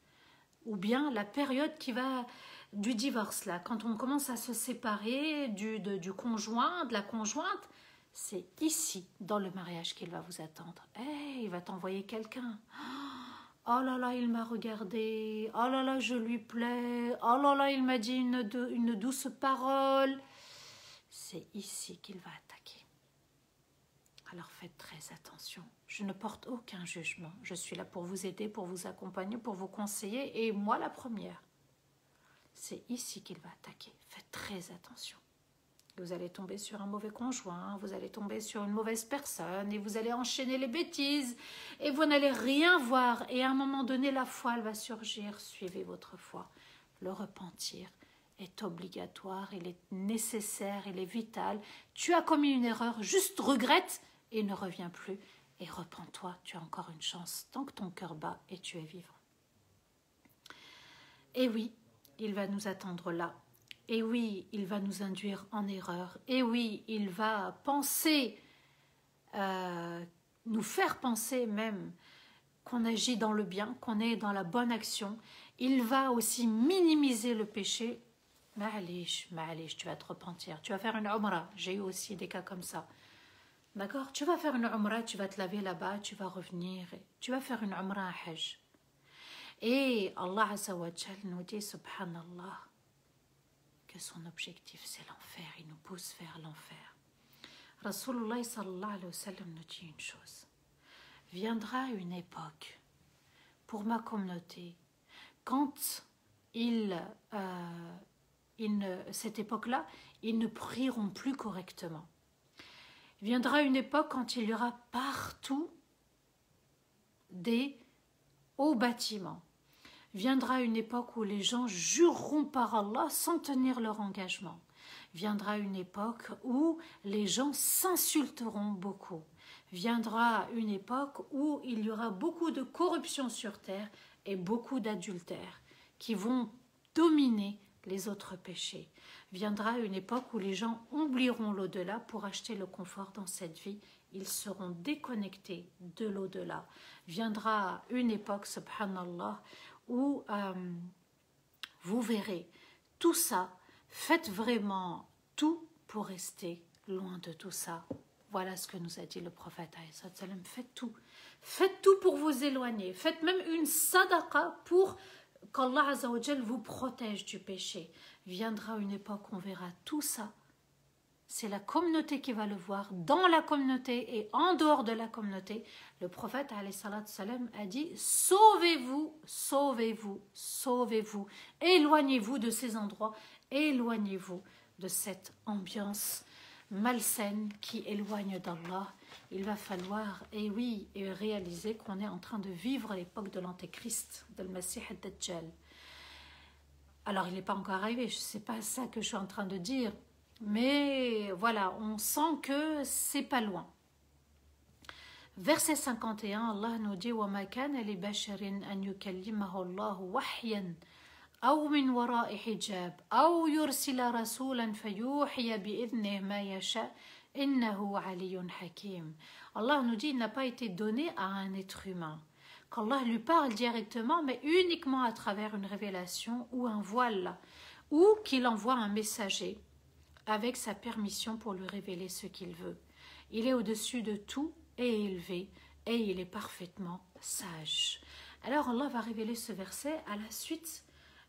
Ou bien la période qui va du divorce, là, quand on commence à se séparer du conjoint, de la conjointe, c'est ici, dans le mariage, qu'il va vous attendre. Il va t'envoyer quelqu'un. Oh là là, il m'a regardé. Oh là là, je lui plais. Oh là là, il m'a dit une douce parole. C'est ici qu'il va attaquer. Alors faites très attention. Je ne porte aucun jugement. Je suis là pour vous aider, pour vous accompagner, pour vous conseiller. Et moi, la première. C'est ici qu'il va attaquer. Faites très attention. Vous allez tomber sur un mauvais conjoint, vous allez tomber sur une mauvaise personne et vous allez enchaîner les bêtises et vous n'allez rien voir. Et à un moment donné, la foi, elle va surgir. Suivez votre foi. Le repentir est obligatoire, il est nécessaire, il est vital. Tu as commis une erreur, juste regrette et ne reviens plus. Et repens-toi, tu as encore une chance tant que ton cœur bat et tu es vivant. Et oui, il va nous attendre là. Et oui, il va nous induire en erreur. Et oui, il va penser, nous faire penser même qu'on agit dans le bien, qu'on est dans la bonne action. Il va aussi minimiser le péché. Ma'alish, tu vas te repentir. Tu vas faire une umrah. J'ai eu aussi des cas comme ça. D'accord? Tu vas faire une umrah, tu vas te laver là-bas, tu vas revenir. Tu vas faire une umrah à Hajj. Et Allah Azza wa Jal nous dit, subhanallah, que son objectif c'est l'enfer, il nous pousse vers l'enfer. Rasulullah sallallahu alayhi wa sallam nous dit une chose. Viendra une époque pour ma communauté quand cette époque-là, ils ne prieront plus correctement. Viendra une époque quand il y aura partout des hauts bâtiments. Viendra une époque où les gens jureront par Allah sans tenir leur engagement. Viendra une époque où les gens s'insulteront beaucoup. Viendra une époque où il y aura beaucoup de corruption sur terre et beaucoup d'adultères qui vont dominer les autres péchés. Viendra une époque où les gens oublieront l'au-delà pour acheter le confort dans cette vie. Ils seront déconnectés de l'au-delà. Viendra une époque, subhanallah, où vous verrez tout ça. Faites vraiment tout pour rester loin de tout ça. Voilà ce que nous a dit le prophète. Faites tout. Faites tout pour vous éloigner. Faites même une sadaqa pour qu'Allah Azza wa Jal vous protège du péché. Viendra une époque où on verra tout ça. C'est la communauté qui va le voir, dans la communauté et en dehors de la communauté. Le prophète alayhi salatu salam a dit « Sauvez-vous, sauvez-vous, sauvez-vous. Éloignez-vous de ces endroits, éloignez-vous de cette ambiance malsaine qui éloigne d'Allah. » Il va falloir, et oui, réaliser qu'on est en train de vivre l'époque de l'Antéchrist, de Masih ad-Dajjal. Alors, il n'est pas encore arrivé, ce n'est pas ça que je suis en train de dire. Mais voilà, on sent que c'est pas loin. Verset 51, Allah nous dit وَمَا كَانَ لِبَشَرٍ أَنْ يُكَلِّمَهُ اللَّهُ وَحْيًا أَوْ مِنْ وَرَاءِ حِجَابٍ أَوْ يُرْسِلَ رَسُولًا فَيُوحِيَ بِإِذْنِهِ مَا يَشَاءُ إِنَّهُ عَلِيٌّ حَكِيمٌ. Allah nous dit il n'a pas été donné à un être humain. Qu'Allah lui parle directement, mais uniquement à travers une révélation ou un voile, ou qu'il envoie un messager avec sa permission pour lui révéler ce qu'il veut. Il est au-dessus de tout et élevé, et il est parfaitement sage. Alors Allah va révéler ce verset à la suite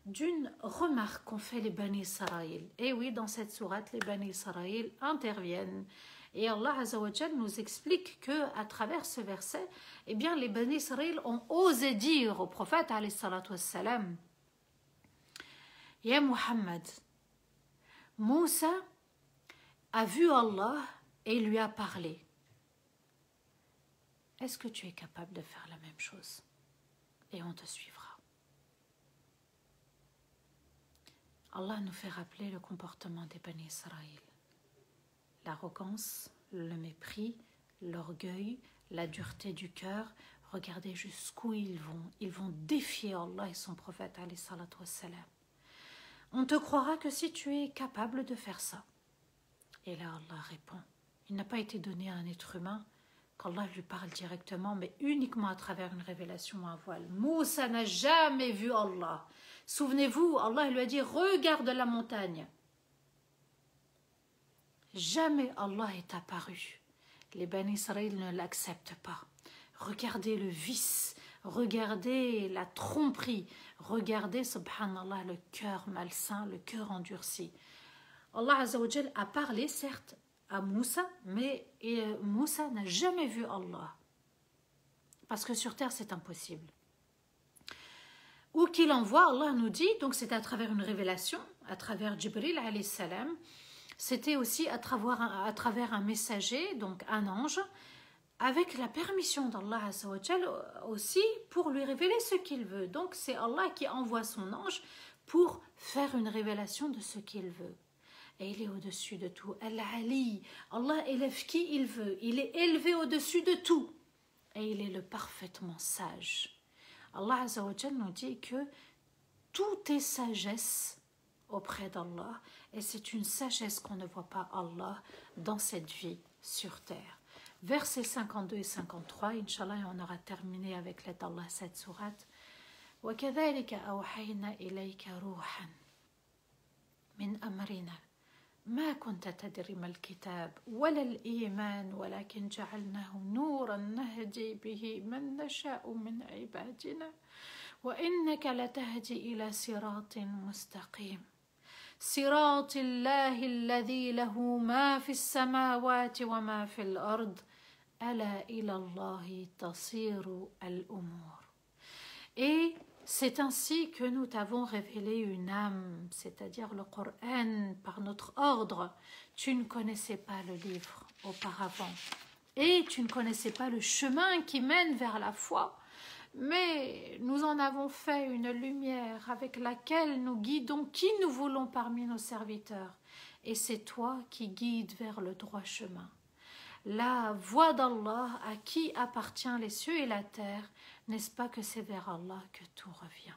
d'une remarque qu'ont fait les Bani Israël. Et oui, dans cette sourate, les Bani Israël interviennent. Et Allah Azza wa Jal nous explique qu'à travers ce verset, eh bien, les Bani Israël ont osé dire au prophète, alayhi salatu wassalam, « Ya Muhammad, Moussa a vu Allah et lui a parlé. Est-ce que tu es capable de faire la même chose? Et on te suivra. » Allah nous fait rappeler le comportement des Bani Israël. L'arrogance, le mépris, l'orgueil, la dureté du cœur. Regardez jusqu'où ils vont. Ils vont défier Allah et son prophète, alayhi salatu wassalam. On te croira que si tu es capable de faire ça. Et là, Allah répond, il n'a pas été donné à un être humain qu'Allah lui parle directement, mais uniquement à travers une révélation ou un voile. Moussa n'a jamais vu Allah. Souvenez-vous, Allah lui a dit, regarde la montagne. Jamais Allah est apparu. Les Bani Israël ne l'acceptent pas. Regardez le vice, regardez la tromperie, regardez, subhanallah, le cœur malsain, le cœur endurci. Allah Azza wa Jal a parlé, certes, à Moussa, mais Moussa n'a jamais vu Allah. Parce que sur terre, c'est impossible. Où qu'il envoie, Allah nous dit, donc c'est à travers une révélation, à travers Jibril alayhi salam, c'était aussi à travers un messager, donc un ange, avec la permission d'Allah Azza wa Jal aussi pour lui révéler ce qu'il veut. Donc c'est Allah qui envoie son ange pour faire une révélation de ce qu'il veut. Et il est au-dessus de tout. Al-Ali, Allah élève qui il veut. Il est élevé au-dessus de tout. Et il est le parfaitement sage. Allah Azza wa Jal nous dit que tout est sagesse auprès d'Allah. Et c'est une sagesse qu'on ne voit pas Allah dans cette vie sur terre. Versets 52 et 53, Inch'Allah, on aura terminé avec l'aide d'Allah cette sourate. وَكَذَلِكَ أَوْحَيْنَا إِلَيْكَ رُوحًا مِنْ أَمْرِنَا ما كنت تدري ما الكتاب ولا الإيمان ولكن جعلناه نورا نهدي به من نشاء من عبادنا وإنك لتهدي إلى صراط مستقيم صراط الله الذي له ما في السماوات وما في الأرض ألا إلى الله تصير الأمور. Et c'est ainsi que nous t'avons révélé une âme, c'est-à-dire le Coran, par notre ordre. Tu ne connaissais pas le livre auparavant et tu ne connaissais pas le chemin qui mène vers la foi. mais nous en avons fait une lumière avec laquelle nous guidons qui nous voulons parmi nos serviteurs. Et c'est toi qui guides vers le droit chemin. La voie d'Allah à qui appartient les cieux et la terre, n'est-ce pas que c'est vers Allah que tout revient?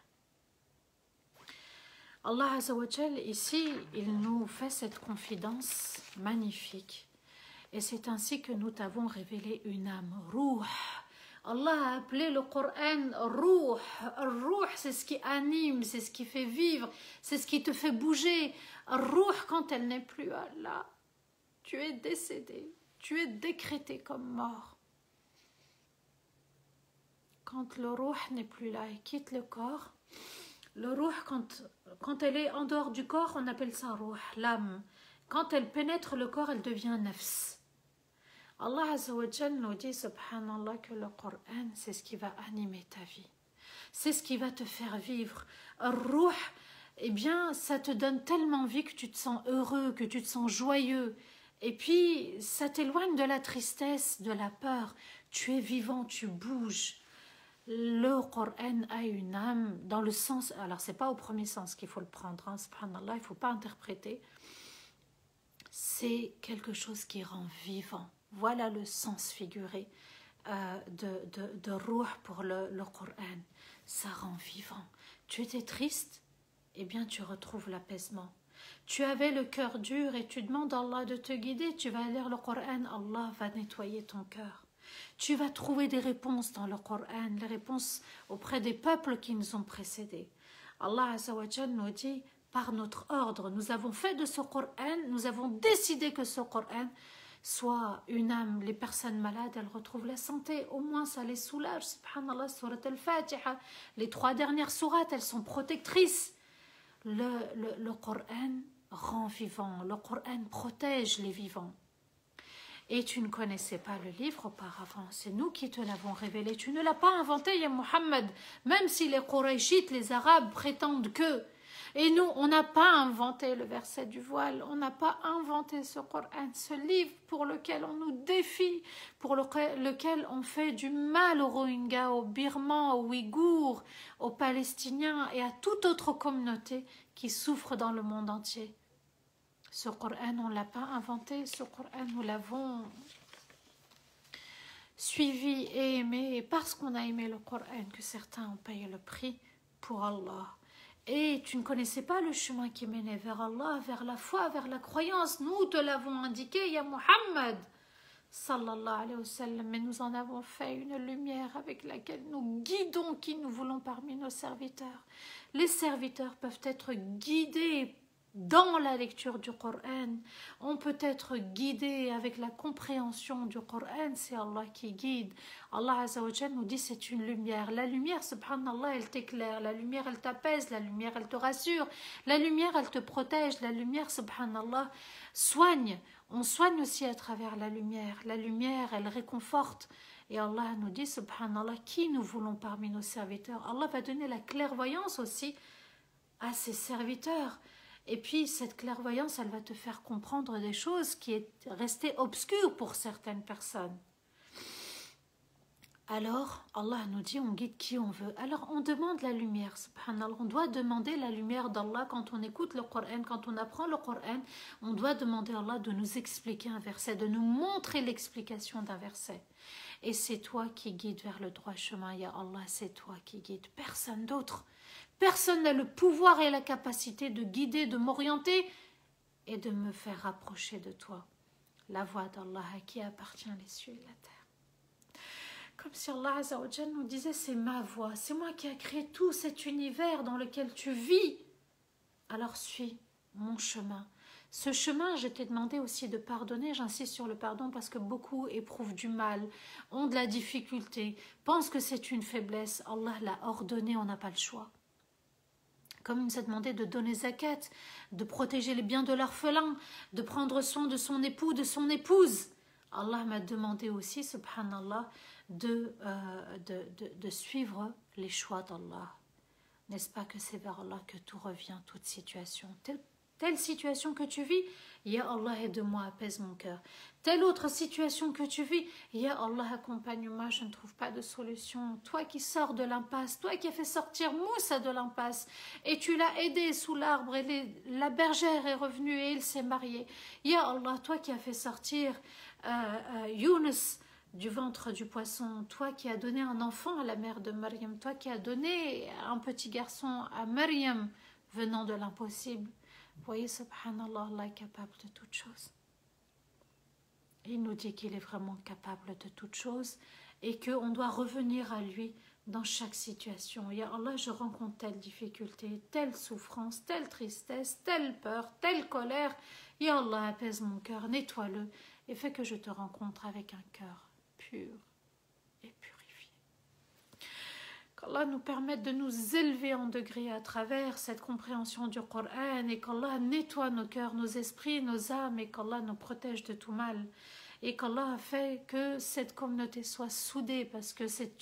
Allah Azza wa Jal, ici, il nous fait cette confidence magnifique. Et c'est ainsi que nous t'avons révélé une âme, Ruh. Allah a appelé le Coran Ruh. Ruh, c'est ce qui anime, c'est ce qui fait vivre, c'est ce qui te fait bouger. Ruh, quand elle n'est plus là, tu es décédé, tu es décrété comme mort. Quand le Ruh n'est plus là et quitte le corps, le Ruh, quand elle est en dehors du corps, on appelle ça Ruh, l'âme. Quand elle pénètre le corps, elle devient Nafs. Allah Azza wa Jal nous dit, subhanallah, que le Coran, c'est ce qui va animer ta vie. C'est ce qui va te faire vivre. Ruh, eh bien, ça te donne tellement vie que tu te sens heureux, que tu te sens joyeux. Et puis, ça t'éloigne de la tristesse, de la peur. Tu es vivant, tu bouges. Le Coran a une âme dans le sens... Alors, c'est pas au premier sens qu'il faut le prendre, hein, subhanallah, il ne faut pas interpréter. C'est quelque chose qui rend vivant. Voilà le sens figuré de Ruh pour le Coran. Ça rend vivant. Tu étais triste, eh bien tu retrouves l'apaisement. Tu avais le cœur dur et tu demandes à Allah de te guider. Tu vas lire le Coran, Allah va nettoyer ton cœur. Tu vas trouver des réponses dans le Coran, les réponses auprès des peuples qui nous ont précédés. Allah Azza wa Jal nous dit, par notre ordre, nous avons fait de ce Coran, nous avons décidé que ce Coran soit une âme. Les personnes malades, elles retrouvent la santé, au moins ça les soulage. Subhanallah, surat al-Fatiha, les 3 dernières sourates, elles sont protectrices. Le Coran rend vivant, le Coran protège les vivants. Et tu ne connaissais pas le livre auparavant, c'est nous qui te l'avons révélé. Tu ne l'as pas inventé, ya Muhammad, même si les Qurayshites, les Arabes prétendent que. Et nous, on n'a pas inventé le verset du voile, on n'a pas inventé ce Coran, ce livre pour lequel on nous défie, pour lequel on fait du mal aux Rohingyas, aux Birmans, aux Ouïghours, aux Palestiniens et à toute autre communauté qui souffre dans le monde entier. Ce Coran, on ne l'a pas inventé, ce Coran, nous l'avons suivi et aimé, et parce qu'on a aimé le Coran que certains ont payé le prix pour Allah. Et tu ne connaissais pas le chemin qui menait vers Allah, vers la foi, vers la croyance. Nous te l'avons indiqué, ya Muhammad, sallallahu alayhi wa sallam, mais nous en avons fait une lumière avec laquelle nous guidons qui nous voulons parmi nos serviteurs. Les serviteurs peuvent être guidés dans la lecture du Coran, on peut être guidé avec la compréhension du Coran, c'est Allah qui guide. Allah Azza wa Jalla nous dit c'est une lumière. La lumière, subhanallah, elle t'éclaire, la lumière elle t'apaise, la lumière elle te rassure, la lumière elle te protège, la lumière, subhanallah, soigne. On soigne aussi à travers la lumière elle réconforte. Et Allah nous dit, subhanallah, qui nous voulons parmi nos serviteurs. Allah va donner la clairvoyance aussi à ses serviteurs. Et puis, cette clairvoyance, elle va te faire comprendre des choses qui est restées obscures pour certaines personnes. Alors, Allah nous dit, on guide qui on veut. Alors, on demande la lumière, subhanallah. On doit demander la lumière d'Allah quand on écoute le Coran, quand on apprend le Coran. On doit demander à Allah de nous expliquer un verset, de nous montrer l'explication d'un verset. Et c'est toi qui guides vers le droit chemin, ya Allah, c'est toi qui guides, personne d'autre. Personne n'a le pouvoir et la capacité de guider, de m'orienter et de me faire rapprocher de toi. La voie d'Allah à qui appartient les cieux et la terre. Comme si Allah Azza wa Jalla nous disait, c'est ma voie, c'est moi qui ai créé tout cet univers dans lequel tu vis. Alors suis mon chemin. Ce chemin, je t'ai demandé aussi de pardonner, j'insiste sur le pardon parce que beaucoup éprouvent du mal, ont de la difficulté, pensent que c'est une faiblesse. Allah l'a ordonné, on n'a pas le choix. Comme il nous a demandé de donner zakat, de protéger les biens de l'orphelin, de prendre soin de son époux, de son épouse. Allah m'a demandé aussi, subhanallah, de suivre les choix d'Allah. N'est-ce pas que c'est vers Allah que tout revient, toute situation. Telle situation que tu vis, Ya Allah, aide-moi, apaise mon cœur. Telle autre situation que tu vis, Ya Allah, accompagne-moi, je ne trouve pas de solution. Toi qui sors de l'impasse, toi qui as fait sortir Moussa de l'impasse, et tu l'as aidé sous l'arbre, et la bergère est revenue et il s'est marié. Ya Allah, toi qui as fait sortir Younes du ventre du poisson, toi qui as donné un enfant à la mère de Maryam, toi qui as donné un petit garçon à Maryam venant de l'impossible. Vous voyez, subhanallah, Allah est capable de toutes choses. Il nous dit qu'il est vraiment capable de toutes choses et qu'on doit revenir à lui dans chaque situation. Ya Allah, je rencontre telle difficulté, telle souffrance, telle tristesse, telle peur, telle colère. Ya Allah, apaise mon cœur, nettoie-le et fais que je te rencontre avec un cœur pur et purifié. Qu'Allah nous permette de nous élever en degré à travers cette compréhension du Coran et qu'Allah nettoie nos cœurs, nos esprits, nos âmes et qu'Allah nous protège de tout mal. Et qu'Allah a fait que cette communauté soit soudée parce que c'est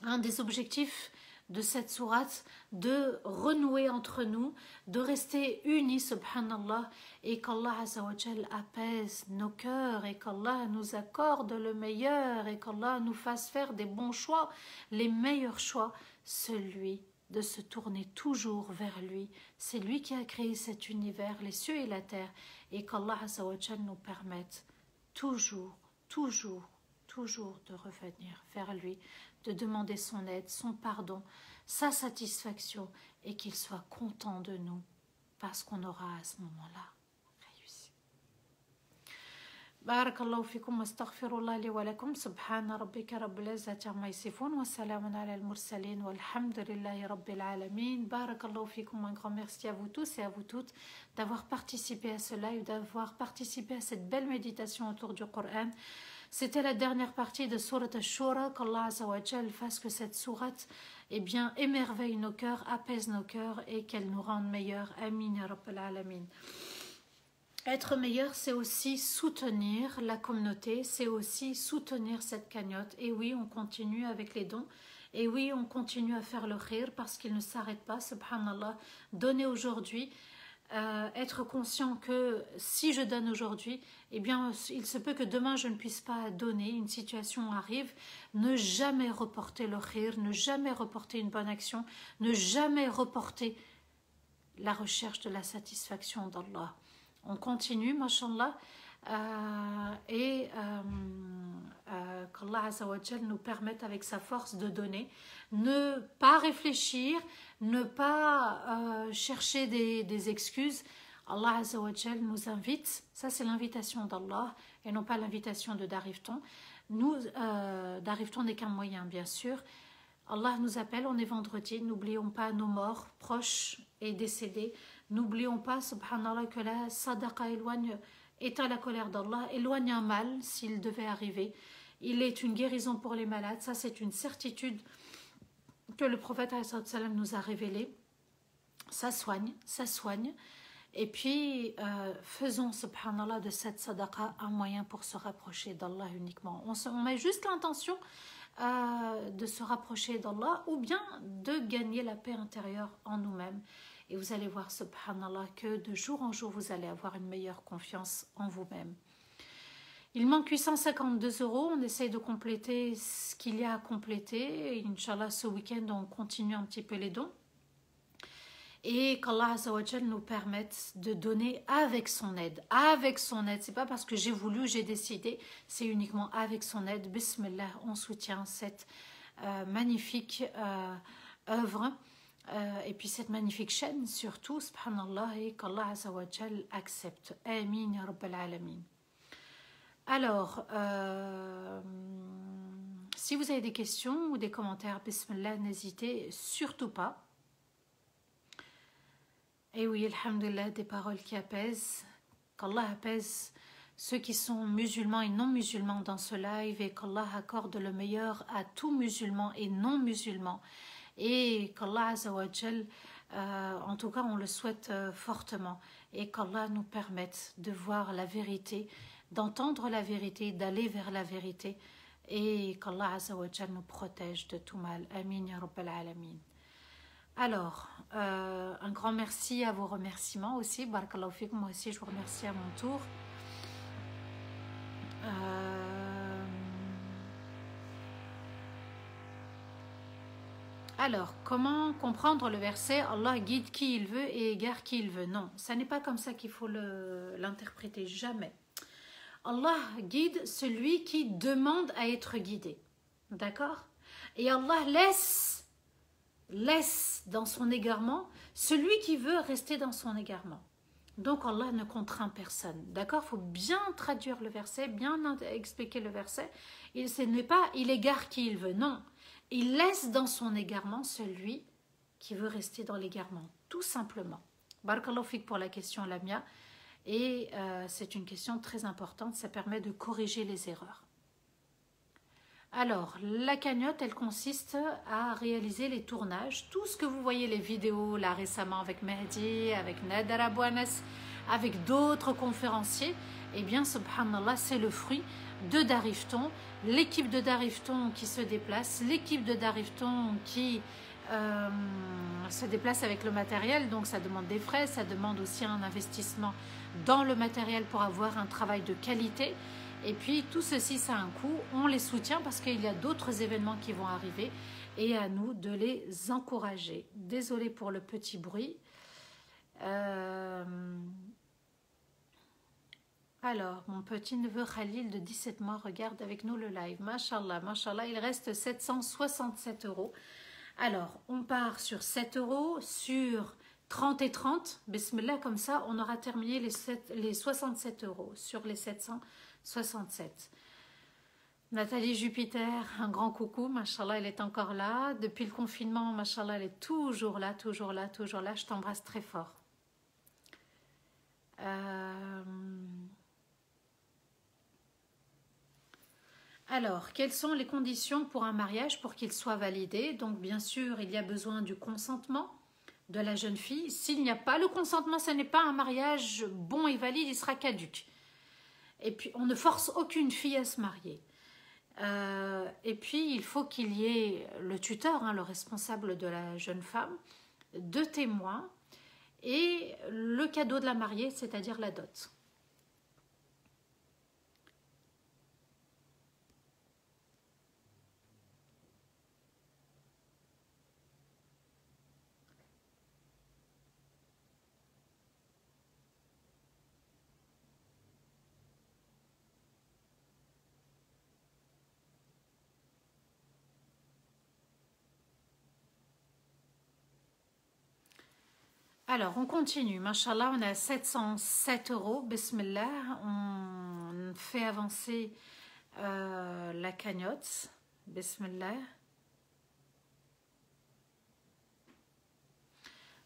un des objectifs de cette sourate, de renouer entre nous, de rester unis, subhanallah, et qu'Allah azawajal apaise nos cœurs, et qu'Allah nous accorde le meilleur, et qu'Allah nous fasse faire des bons choix, les meilleurs choix, celui de se tourner toujours vers lui. C'est lui qui a créé cet univers, les cieux et la terre, et qu'Allah azawajal nous permette toujours de revenir vers lui, de demander son aide, son pardon, sa satisfaction et qu'il soit content de nous parce qu'on aura à ce moment-là réussi. Barakallahu fikum wa astaghfirullah li wa lakum subhana rabbika rabbil izzati amma yasifun wa salamun ala al-mursalin walhamdulillahi rabbil alamin. Barakallahu fikum, un grand merci à vous tous et à vous toutes d'avoir participé à ce live, d'avoir participé à cette belle méditation autour du Coran. C'était la dernière partie de Sourate Ash-Shura. Qu'Allah Azawajal fasse que cette sourate émerveille nos cœurs, apaise nos cœurs et qu'elle nous rende meilleurs. Amin ya Rabbal Alamin. Être meilleur, c'est aussi soutenir la communauté, c'est aussi soutenir cette cagnotte. Et oui, on continue avec les dons. Et oui, on continue à faire le khir parce qu'il ne s'arrête pas, subhanallah. Donner aujourd'hui. Être conscient que si je donne aujourd'hui, eh bien, il se peut que demain je ne puisse pas donner, une situation arrive. Ne jamais reporter le khir, ne jamais reporter une bonne action, ne jamais reporter la recherche de la satisfaction d'Allah. On continue, mashallah, et qu'Allah Azawajal nous permette avec sa force de donner, ne pas réfléchir, ne pas chercher des excuses. Allah Azawajal nous invite, ça c'est l'invitation d'Allah et non pas l'invitation de Darifton. Darifton n'est qu'un moyen bien sûr. Allah nous appelle, on est vendredi, n'oublions pas nos morts, proches et décédés. N'oublions pas, subhanallah, que la sadaqa éteint la colère d'Allah, éloigne un mal s'il devait arriver. Il est une guérison pour les malades, ça c'est une certitude que le prophète nous a révélée. Ça soigne, ça soigne. Et puis, faisons, subhanallah, de cette sadaqa un moyen pour se rapprocher d'Allah uniquement. On met juste l'intention de se rapprocher d'Allah ou bien de gagner la paix intérieure en nous-mêmes. Et vous allez voir, subhanallah, que de jour en jour, vous allez avoir une meilleure confiance en vous-même. Il manque 852 €. On essaye de compléter ce qu'il y a à compléter. Et Inch'Allah, ce week-end, on continue un petit peu les dons. Et qu'Allah Azawajal nous permette de donner avec son aide. Avec son aide. C'est pas parce que j'ai voulu, j'ai décidé. C'est uniquement avec son aide. Bismillah, on soutient cette magnifique œuvre. Et puis cette magnifique chaîne surtout, subhanallah, et qu'Allah Azawajal accepte. Amin ya Rabbal Alamin. Alors, si vous avez des questions ou des commentaires, bismillah, n'hésitez surtout pas. Et oui, alhamdulillah, des paroles qui apaisent. Qu'Allah apaise ceux qui sont musulmans et non musulmans dans ce live et qu'Allah accorde le meilleur à tous musulmans et non musulmans. Et qu'Allah Azawajal, en tout cas on le souhaite fortement, et qu'Allah nous permette de voir la vérité, d'entendre la vérité, d'aller vers la vérité, et qu'Allah Azawajal nous protège de tout mal. Amin ya Rabbal Alamin. Alors, un grand merci à vos remerciements aussi. Barakallahu fik, moi aussi je vous remercie à mon tour. Alors, comment comprendre le verset Allah guide qui il veut et égare qui il veut? Non, ça n'est pas comme ça qu'il faut l'interpréter, jamais. Allah guide celui qui demande à être guidé. D'accord? Et Allah laisse dans son égarement celui qui veut rester dans son égarement. Donc Allah ne contraint personne. D'accord? Il faut bien traduire le verset, bien expliquer le verset. Ce n'est pas il égare qui il veut, non. Il laisse dans son égarement celui qui veut rester dans l'égarement, tout simplement. Barakallahu fik pour la question Lamia. Et c'est une question très importante, ça permet de corriger les erreurs. Alors, la cagnotte, elle consiste à réaliser les tournages. Tout ce que vous voyez, les vidéos, là récemment avec Mehdi, avec Nader Abouanes, avec d'autres conférenciers, eh bien, subhanallah, c'est le fruit de Darifton, l'équipe de Darifton qui se déplace, l'équipe de Darifton qui se déplace avec le matériel, donc ça demande des frais, ça demande aussi un investissement dans le matériel pour avoir un travail de qualité. Et puis tout ceci, ça a un coût, on les soutient parce qu'il y a d'autres événements qui vont arriver et à nous de les encourager. Désolée pour le petit bruit. Alors, mon petit neveu Khalil de 17 mois regarde avec nous le live. Mashallah, mashallah, il reste 767 €. Alors, on part sur 7 €, sur 30 et 30. Bismillah, comme ça, on aura terminé les 67 € sur les 767. Nathalie Jupiter, un grand coucou, mashallah, elle est encore là. Depuis le confinement, mashallah, elle est toujours là, toujours là, toujours là. Je t'embrasse très fort. Alors, quelles sont les conditions pour un mariage pour qu'il soit validé? Donc, bien sûr, il y a besoin du consentement de la jeune fille. S'il n'y a pas le consentement, ce n'est pas un mariage bon et valide, il sera caduc. Et puis, on ne force aucune fille à se marier. Et puis, il faut qu'il y ait le tuteur, hein, le responsable de la jeune femme, deux témoins et le cadeau de la mariée, c'est-à-dire la dot. Alors, on continue. Mashallah, on a 707 €. Bismillah, on fait avancer la cagnotte. Bismillah.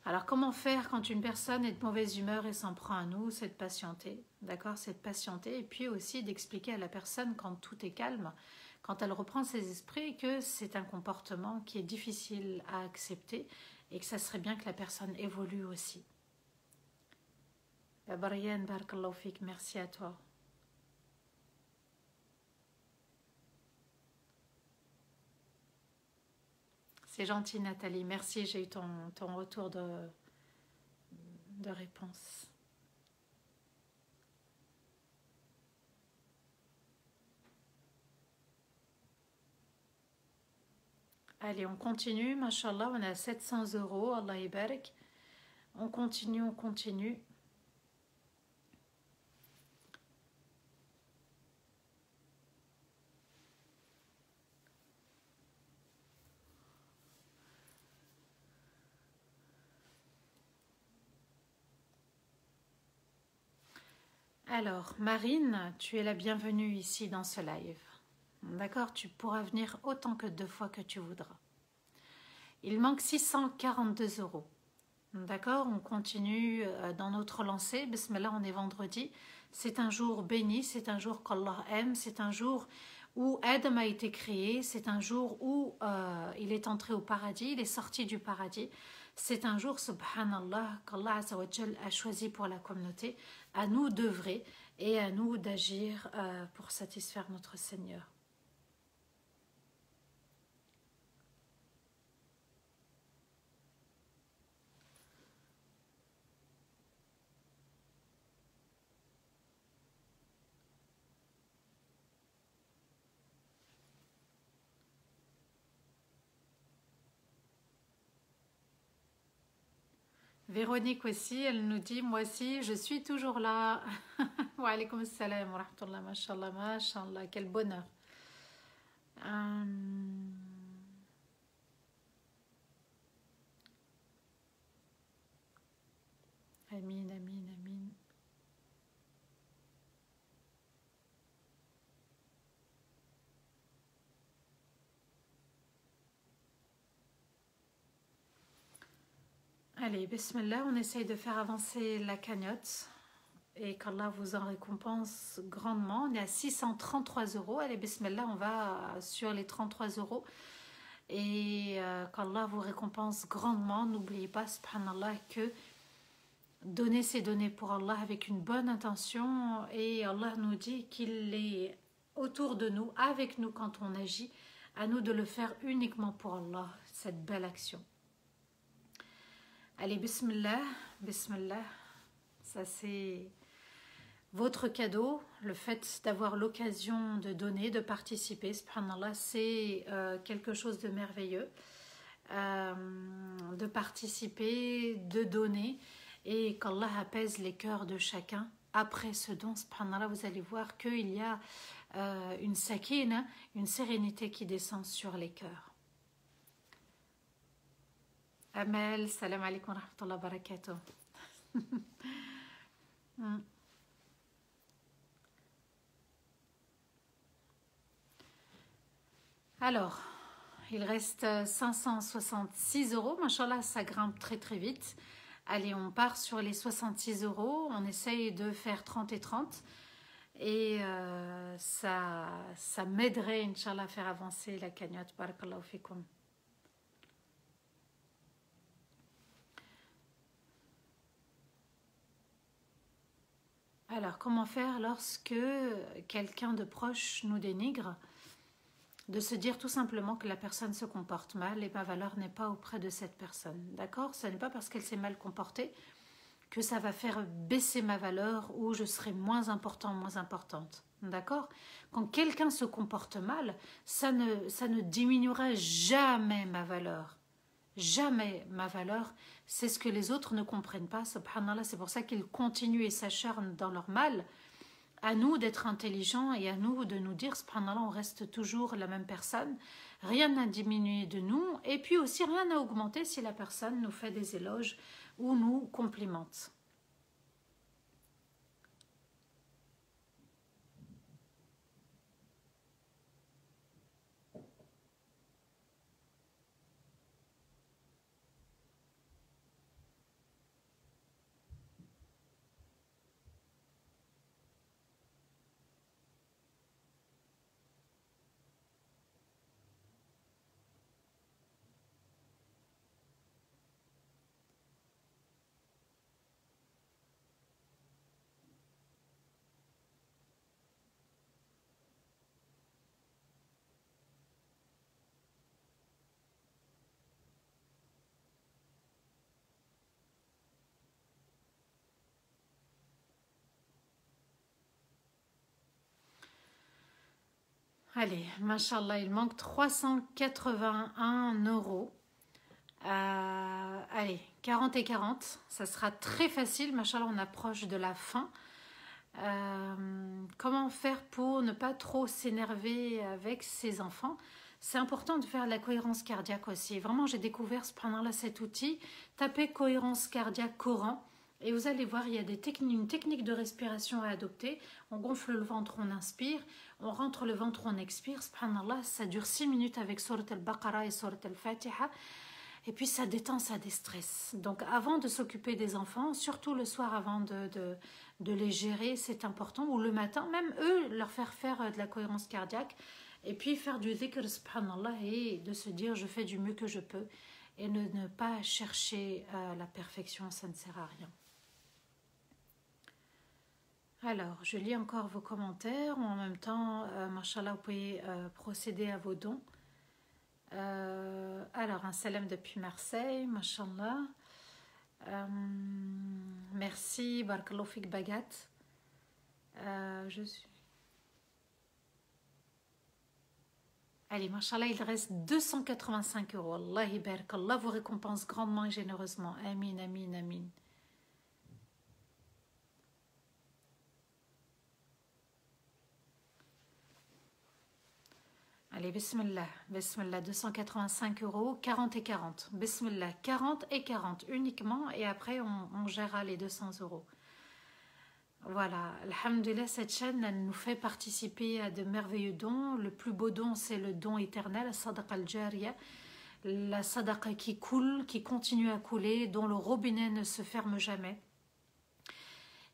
Alors, comment faire quand une personne est de mauvaise humeur et s'en prend à nous? C'est de patienter, d'accord? C'est de patienter et puis aussi d'expliquer à la personne quand tout est calme, quand elle reprend ses esprits, que c'est un comportement qui est difficile à accepter et que ça serait bien que la personne évolue aussi. Bariane, barakallahu fik, merci à toi. C'est gentil Nathalie, merci, j'ai eu ton retour de réponse. Allez, on continue, mashallah, on est à 700 €, Allah ibarak. On continue, on continue. Alors, Marine, tu es la bienvenue ici dans ce live. D'accord? Tu pourras venir autant que 2 fois que tu voudras. Il manque 642 €. D'accord? On continue dans notre lancée. Bismillah, on est vendredi. C'est un jour béni, c'est un jour qu'Allah aime, c'est un jour où Adam a été créé, c'est un jour où il est entré au paradis, il est sorti du paradis. C'est un jour, subhanallah, qu'Allah a choisi pour la communauté. À nous d'œuvrer et à nous d'agir pour satisfaire notre Seigneur. Véronique aussi, elle nous dit, moi aussi, je suis toujours là. Wa alaykoum assalam wa rahmatullah, mashallah, mashallah, quel bonheur. Amin, amin, amin. Allez, bismillah, on essaye de faire avancer la cagnotte et qu'Allah vous en récompense grandement. On est à 633 euros. Allez, bismillah, on va sur les 33 euros et qu'Allah vous récompense grandement. N'oubliez pas, subhanallah, que donner c'est donner pour Allah avec une bonne intention et Allah nous dit qu'il est autour de nous, avec nous quand on agit, à nous de le faire uniquement pour Allah, cette belle action. Allez, bismillah, bismillah, ça c'est votre cadeau, le fait d'avoir l'occasion de donner, de participer, subhanallah, c'est quelque chose de merveilleux, de participer, de donner, et qu'Allah apaise les cœurs de chacun. Après ce don, subhanallah, vous allez voir qu'il y a une sakina, une sérénité qui descend sur les cœurs. Amel, salam alaikum wa rahmatullah wa barakatuh. Alors, il reste 566 euros. Machallah, ça grimpe très très vite. Allez, on part sur les 66 euros. On essaye de faire 30 et 30. Et ça m'aiderait, Inch'Allah, à faire avancer la cagnotte. Barakallahu fikum. Alors, comment faire lorsque quelqu'un de proche nous dénigre? De se dire tout simplement que la personne se comporte mal et ma valeur n'est pas auprès de cette personne. D'accord? Ce n'est pas parce qu'elle s'est mal comportée que ça va faire baisser ma valeur ou je serai moins important, moins importante. D'accord? Quand quelqu'un se comporte mal, ça ne diminuera jamais ma valeur. Jamais ma valeur. C'est ce que les autres ne comprennent pas. Subhanallah, c'est pour ça qu'ils continuent et s'acharnent dans leur mal. À nous d'être intelligents et à nous de nous dire, subhanallah, on reste toujours la même personne. Rien n'a diminué de nous. Et puis aussi, rien n'a augmenté si la personne nous fait des éloges ou nous complimente. Allez, mashallah, il manque 381 euros. Allez, 40 et 40, ça sera très facile. Mashallah, on approche de la fin. Comment faire pour ne pas trop s'énerver avec ses enfants? C'est important de faire la cohérence cardiaque aussi. Vraiment, j'ai découvert subhanallah cet outil. Tapez cohérence cardiaque Coran. Et vous allez voir, il y a une technique de respiration à adopter. On gonfle le ventre, on inspire. On rentre le ventre, on expire. Subhanallah, ça dure 6 minutes avec Surat al-Baqarah et Surat al-Fatiha. Et puis ça détend, ça déstresse. Donc avant de s'occuper des enfants, surtout le soir avant de les gérer, c'est important. Ou le matin, même eux, leur faire de la cohérence cardiaque. Et puis faire du dhikr, subhanallah, et de se dire je fais du mieux que je peux. Et ne pas chercher la perfection, ça ne sert à rien. Alors, je lis encore vos commentaires. En même temps, mashallah, vous pouvez procéder à vos dons. Alors, un salam depuis Marseille, mashallah. Merci, barakallahu fik Bagat. Je suis... Allez, machallah, il reste 285 euros. Allah barak, Allah vous récompense grandement et généreusement. Amin, amin, amin. Allez, bismillah, bismillah, 285 euros, 40 et 40. Bismillah, 40 et 40 uniquement, et après on gérera les 200 euros. Voilà, alhamdulillah, cette chaîne, elle nous fait participer à de merveilleux dons. Le plus beau don, c'est le don éternel, la sadaqa al-jariya, la sadaqa qui coule, qui continue à couler, dont le robinet ne se ferme jamais.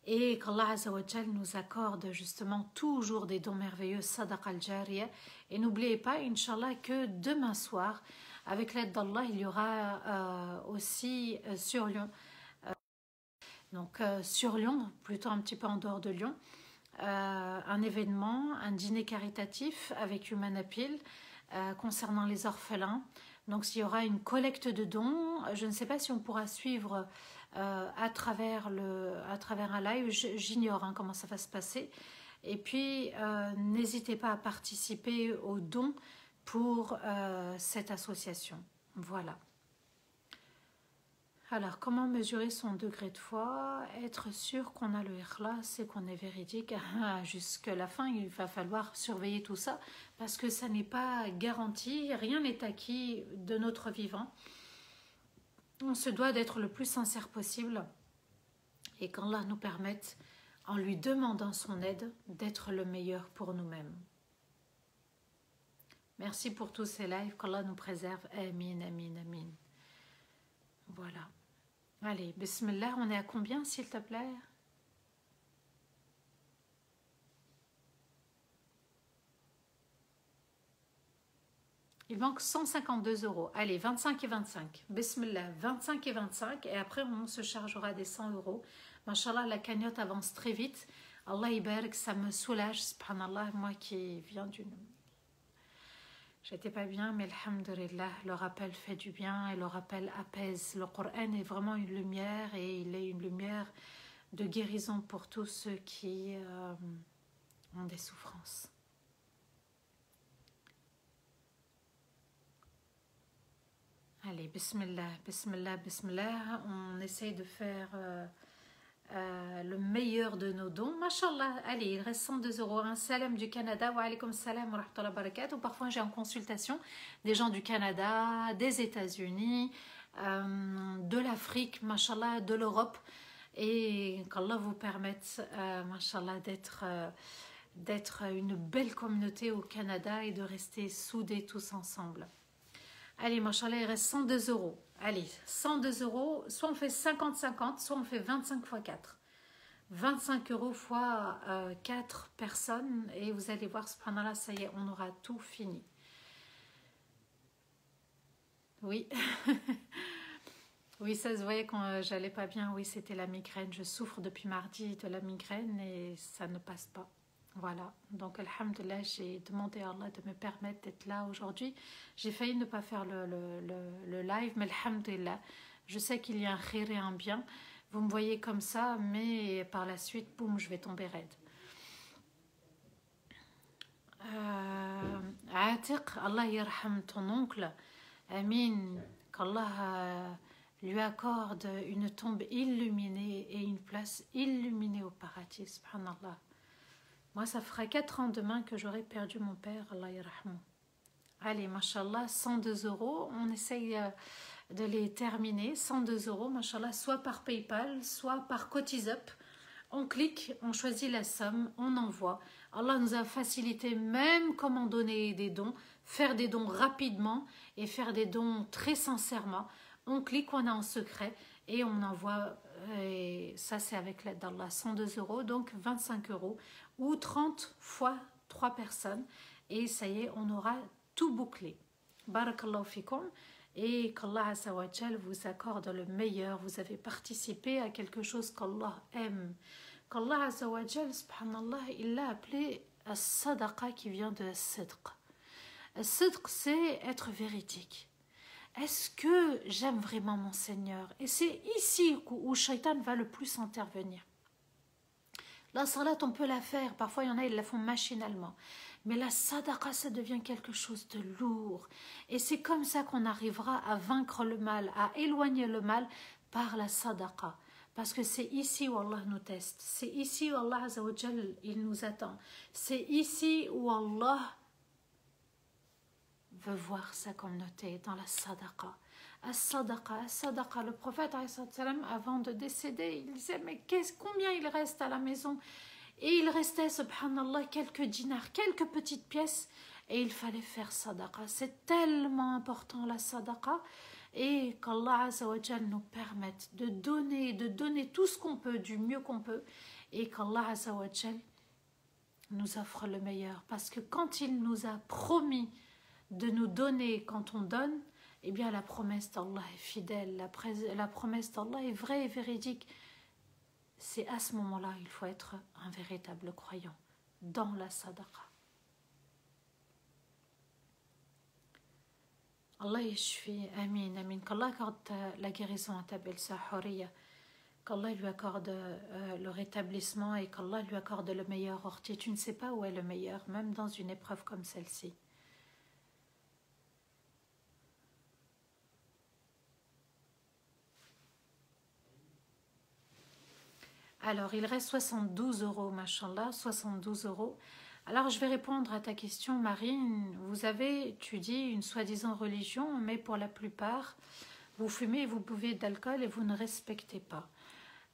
Et qu'Allah Azzawajal nous accorde justement toujours des dons merveilleux, sadaqa al-jariya. Et n'oubliez pas, Inch'Allah, que demain soir, avec l'aide d'Allah, il y aura aussi sur Lyon, sur Lyon, plutôt un petit peu en dehors de Lyon, un événement, un dîner caritatif avec Human Appeal concernant les orphelins. Donc il y aura une collecte de dons. Je ne sais pas si on pourra suivre à travers un live, j'ignore comment ça va se passer. Et puis n'hésitez pas à participer aux dons pour cette association. Voilà. Alors, comment mesurer son degré de foi? Être sûr qu'on a le ikhlas et qu'on est véridique. Jusqu'à la fin, il va falloir surveiller tout ça parce que ça n'est pas garanti, rien n'est acquis de notre vivant. On se doit d'être le plus sincère possible et qu'Allah nous permette, en lui demandant son aide, d'être le meilleur pour nous-mêmes. Merci pour tous ces lives, qu'Allah nous préserve. Amin, amin, amin. Voilà. Allez, bismillah, on est à combien s'il te plaît? Il manque 152 euros. Allez, 25 et 25. Bismillah, 25 et 25. Et après, on se chargera des 100 euros. Machallah, la cagnotte avance très vite. Allah ibarak, ça me soulage, subhanallah, moi qui viens d'une... J'étais pas bien, mais alhamdulillah, le rappel fait du bien et le rappel apaise. Le Coran est vraiment une lumière et il est une lumière de guérison pour tous ceux qui ont des souffrances. Allez, bismillah, bismillah, bismillah. On essaye de faire le meilleur de nos dons. Mashallah, allez, il reste 102 euros. Un salam du Canada, wa alaykoum salam wa rahmatullahi wa barakatuh. Parfois, j'ai en consultation des gens du Canada, des États-Unis, de l'Afrique, mashallah, de l'Europe. Et qu'Allah vous permette, mashallah, d'être une belle communauté au Canada et de rester soudés tous ensemble. Allez, machallah, il reste 102 euros. Allez, 102 euros, soit on fait 50-50, soit on fait 25 x 4. 25 euros fois 4 personnes et vous allez voir, subhanallah, ça y est, on aura tout fini. Oui, oui, ça se voyait quand j'allais pas bien. Oui, c'était la migraine. Je souffre depuis mardi de la migraine et ça ne passe pas. Voilà, donc alhamdulillah, j'ai demandé à Allah de me permettre d'être là aujourd'hui. J'ai failli ne pas faire le live, mais alhamdulillah, je sais qu'il y a un khir et un bien. Vous me voyez comme ça, mais par la suite, boum, je vais tomber raide. Atiq, Allah yarham ton oncle. Amin, qu'Allah lui accorde une tombe illuminée et une place illuminée au paradis, subhanallah. Moi, ça fera 4 ans demain que j'aurai perdu mon père, Allah yarhamou. Allez, mashallah, 102 euros. On essaye de les terminer. 102 euros, mashallah, soit par PayPal, soit par CotisUp. On clique, on choisit la somme, on envoie. Allah nous a facilité même comment donner des dons, faire des dons rapidement et faire des dons très sincèrement. On clique, on est en secret et on envoie. Et ça, c'est avec l'aide d'Allah. 102 euros, donc 25 euros. Ou 30 fois 3 personnes et ça y est, on aura tout bouclé. Barakallahu fikum et qu'Allah Azzawajal vous accorde le meilleur. Vous avez participé à quelque chose qu'Allah aime. Qu'Allah Azzawajal, subhanallah, il l'a appelé as-sadaqa qui vient de as-sidq. As-sidq, c'est être véridique. Est-ce que j'aime vraiment mon Seigneur? Et c'est ici où Shaitan va le plus intervenir. La salat, on peut la faire. Parfois, il y en a, ils la font machinalement. Mais la sadaqa, ça devient quelque chose de lourd. Et c'est comme ça qu'on arrivera à vaincre le mal, à éloigner le mal par la sadaqa. Parce que c'est ici où Allah nous teste. C'est ici où Allah Azza wa Jal, il nous attend. C'est ici où Allah veut voir sa communauté dans la sadaqa. As-sadaqa, as-sadaqa. Le prophète, avant de décéder, il disait, mais combien il reste à la maison? Et il restait, subhanallah, quelques dinars, quelques petites pièces, et il fallait faire sadaqa. C'est tellement important la sadaqa, et qu'Allah Azza wa Jal nous permette de donner tout ce qu'on peut, du mieux qu'on peut, et qu'Allah Azza wa Jal nous offre le meilleur. Parce que quand il nous a promis de nous donner quand on donne, eh bien la promesse d'Allah est fidèle, la promesse d'Allah est vraie et véridique. C'est à ce moment-là il faut être un véritable croyant dans la sadaqa. Allah yashfi, amin, amin. Qu'Allah accorde la guérison à ta belle-sœur Horia, qu'Allah lui accorde le rétablissement et qu'Allah lui accorde le meilleur. Orti, tu ne sais pas où est le meilleur, même dans une épreuve comme celle-ci. Alors, il reste 72 €, machallah, 72 €. Alors, je vais répondre à ta question, Marine. Vous avez étudié une soi-disant religion, mais pour la plupart, vous fumez et vous buvez d'alcool et vous ne respectez pas.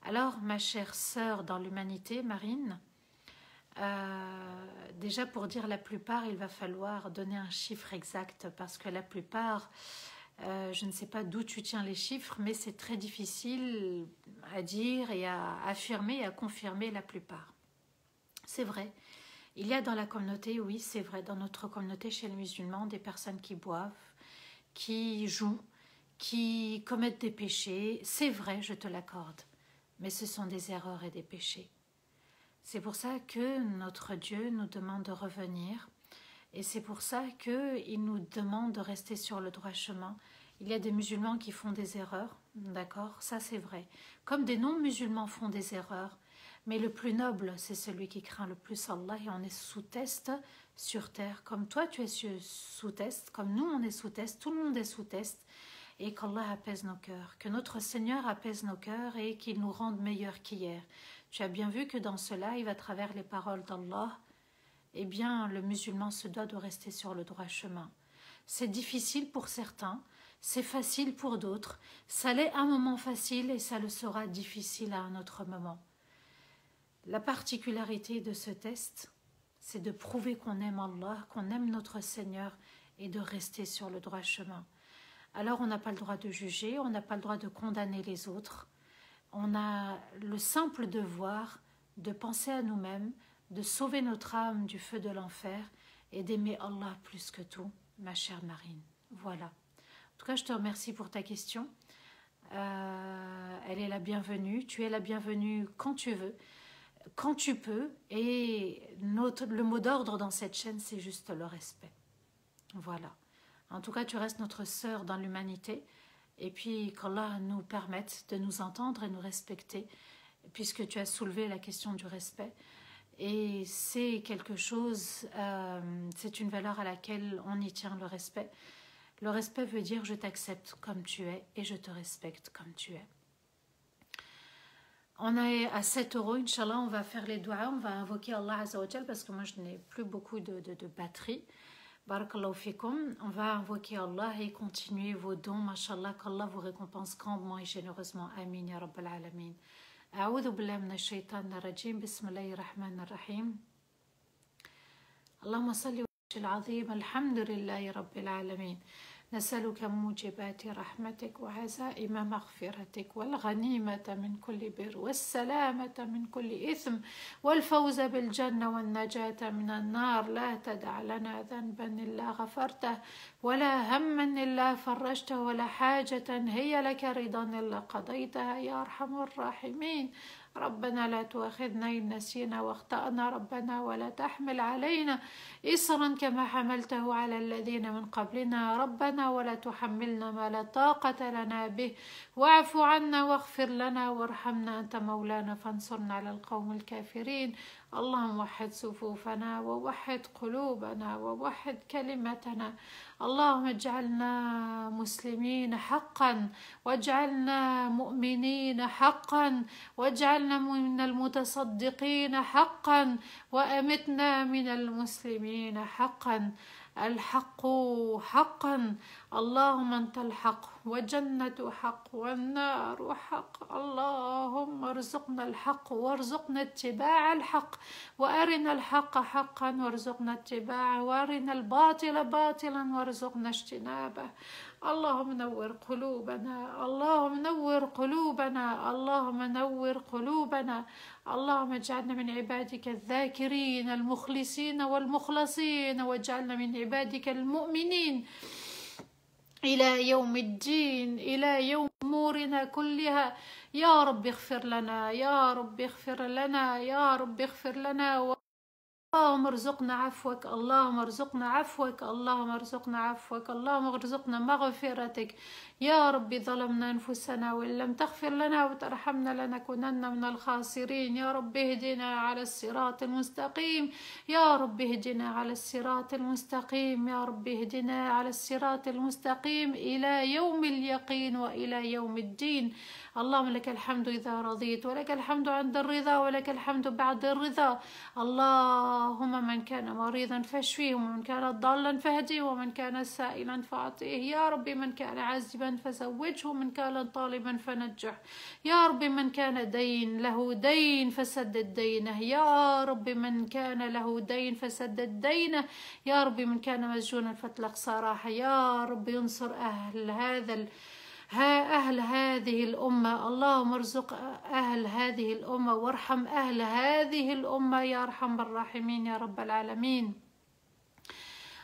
Alors, ma chère sœur dans l'humanité, Marine, déjà pour dire la plupart, il va falloir donner un chiffre exact parce que la plupart... je ne sais pas d'où tu tiens les chiffres, mais c'est très difficile à dire et à affirmer et à confirmer la plupart. C'est vrai. Il y a dans la communauté, oui, c'est vrai, dans notre communauté chez les musulmans, des personnes qui boivent, qui jouent, qui commettent des péchés. C'est vrai, je te l'accorde, mais ce sont des erreurs et des péchés. C'est pour ça que notre Dieu nous demande de revenir. Et c'est pour ça qu'il nous demande de rester sur le droit chemin. Il y a des musulmans qui font des erreurs, d'accord, ça c'est vrai. Comme des non-musulmans font des erreurs. Mais le plus noble, c'est celui qui craint le plus Allah et on est sous test sur terre. Comme toi, tu es sous test, comme nous, on est sous test, tout le monde est sous test. Et qu'Allah apaise nos cœurs, que notre Seigneur apaise nos cœurs et qu'il nous rende meilleurs qu'hier. Tu as bien vu que dans ce live, à travers les paroles d'Allah, eh bien, le musulman se doit de rester sur le droit chemin. C'est difficile pour certains, c'est facile pour d'autres. Ça l'est un moment facile et ça le sera difficile à un autre moment. La particularité de ce test, c'est de prouver qu'on aime Allah, qu'on aime notre Seigneur et de rester sur le droit chemin. Alors, on n'a pas le droit de juger, on n'a pas le droit de condamner les autres. On a le simple devoir de penser à nous-mêmes, de sauver notre âme du feu de l'enfer et d'aimer Allah plus que tout, ma chère Marine. Voilà. En tout cas, je te remercie pour ta question. Elle est la bienvenue. Tu es la bienvenue quand tu veux, quand tu peux. Et le mot d'ordre dans cette chaîne, c'est juste le respect. Voilà. En tout cas, tu restes notre sœur dans l'humanité. Et puis, qu'Allah nous permette de nous entendre et nous respecter, puisque tu as soulevé la question du respect. Et c'est quelque chose, c'est une valeur à laquelle on y tient, le respect. Le respect veut dire je t'accepte comme tu es et je te respecte comme tu es. On est à 7 €, Inch'Allah, on va faire les doigts, on va invoquer Allah Azza wa Jal parce que moi je n'ai plus beaucoup de batterie. Barakallahu fikum, on va invoquer Allah et continuer vos dons, mashallah, qu'Allah vous récompense grandement et généreusement. Amin ya Rabbal Alamin. أعوذ بالله من الشيطان الرجيم بسم الله الرحمن الرحيم اللهم صل وسلم العظيم الحمد لله رب العالمين نسألك موجبات رحمتك وعزائم مغفرتك والغنيمة من كل بر والسلامة من كل إثم والفوز بالجنة والنجاة من النار لا تدع لنا ذنبا إلا غفرته ولا هما إلا فرجته ولا حاجة هي لك رضا إلا قضيتها يا أرحم الراحمين ربنا لا تؤاخذنا إن نسينا واخطأنا ربنا ولا تحمل علينا إصرا كما حملته على الذين من قبلنا ربنا ولا تحملنا ما لا طاقة لنا به واعف عنا واغفر لنا وارحمنا أنت مولانا فانصرنا على القوم الكافرين. اللهم وحد صفوفنا ووحد قلوبنا ووحد كلمتنا. اللهم اجعلنا مسلمين حقا واجعلنا مؤمنين حقا واجعلنا من المتصدقين حقا وأمتنا من المسلمين حقا. الحق حقا. اللهم أنت الحق والجنة حق والنار حق. اللهم ارزقنا الحق وارزقنا اتباع الحق وأرنا الحق حقا وارزقنا اتباعه وأرنا الباطل باطلا وارزقنا اجتنابه. اللهم نور قلوبنا اللهم نور قلوبنا اللهم نور قلوبنا. اللهم اجعلنا من عبادك الذاكرين المخلصين والمخلصين واجعلنا من عبادك المؤمنين إلى يوم الدين إلى يوم أمورنا كلها. يا رب اغفر لنا يا رب اغفر لنا يا رب اغفر لنا. اللهم ارزقنا عفوك اللهم ارزقنا عفوك اللهم ارزقنا عفوك اللهم ارزقنا مغفرتك. يا رب ظلمنا أنفسنا وإن لم تغفر لنا وترحمنا لنكونن من الخاسرين. يا رب اهدنا على الصراط المستقيم يا رب اهدنا على الصراط المستقيم يا رب اهدنا على الصراط المستقيم إلى يوم اليقين وإلى يوم الدين. اللهم لك الحمد إذا رضيت ولك الحمد عند الرضا ولك الحمد بعد الرضا. اللهم من كان مريضا فاشفيه ومن كان ضالا فاهديه ومن كان سائلا فأعطيه. يا رب من كان عازبا فزوجه ومن كان طالبا فنجح. يا رب من كان له دين فسدد دينه. يا رب من كان له دين فسدد دينه. يا رب من كان مسجونا فاطلق سراحه. يا رب ينصر أهل هذه الأمة. اللهم ارزق أهل هذه الأمة وارحم أهل هذه الأمة يا أرحم الراحمين يا رب العالمين.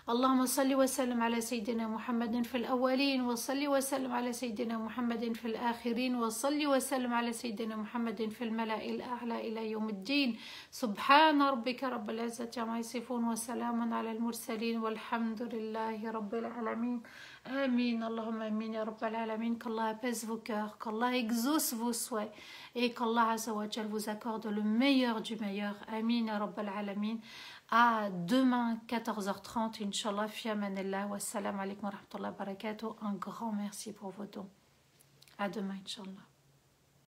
اللهم صل وسلم على سيدنا محمد في الأولين وصل وسلم على سيدنا محمد في الآخرين وصل وسلم على سيدنا محمد في الملأ الأعلى إلى يوم الدين. سبحان ربك رب العزة عما يصفون وسلام على المرسلين والحمد لله رب العالمين. Amin, Allahumma amin, ya Rabbal Alamin, qu'Allah apaise vos cœurs, qu'Allah exauce vos souhaits et qu'Allah Azza wa Jal vous accorde le meilleur du meilleur. Amin, ya Rabbal Alamin. À demain, 14h30, Inch'Allah, fi amanillah, wassalamu alaikum wa rahmatullahi wa barakatuh. Un grand merci pour vos dons. À demain, Inch'Allah.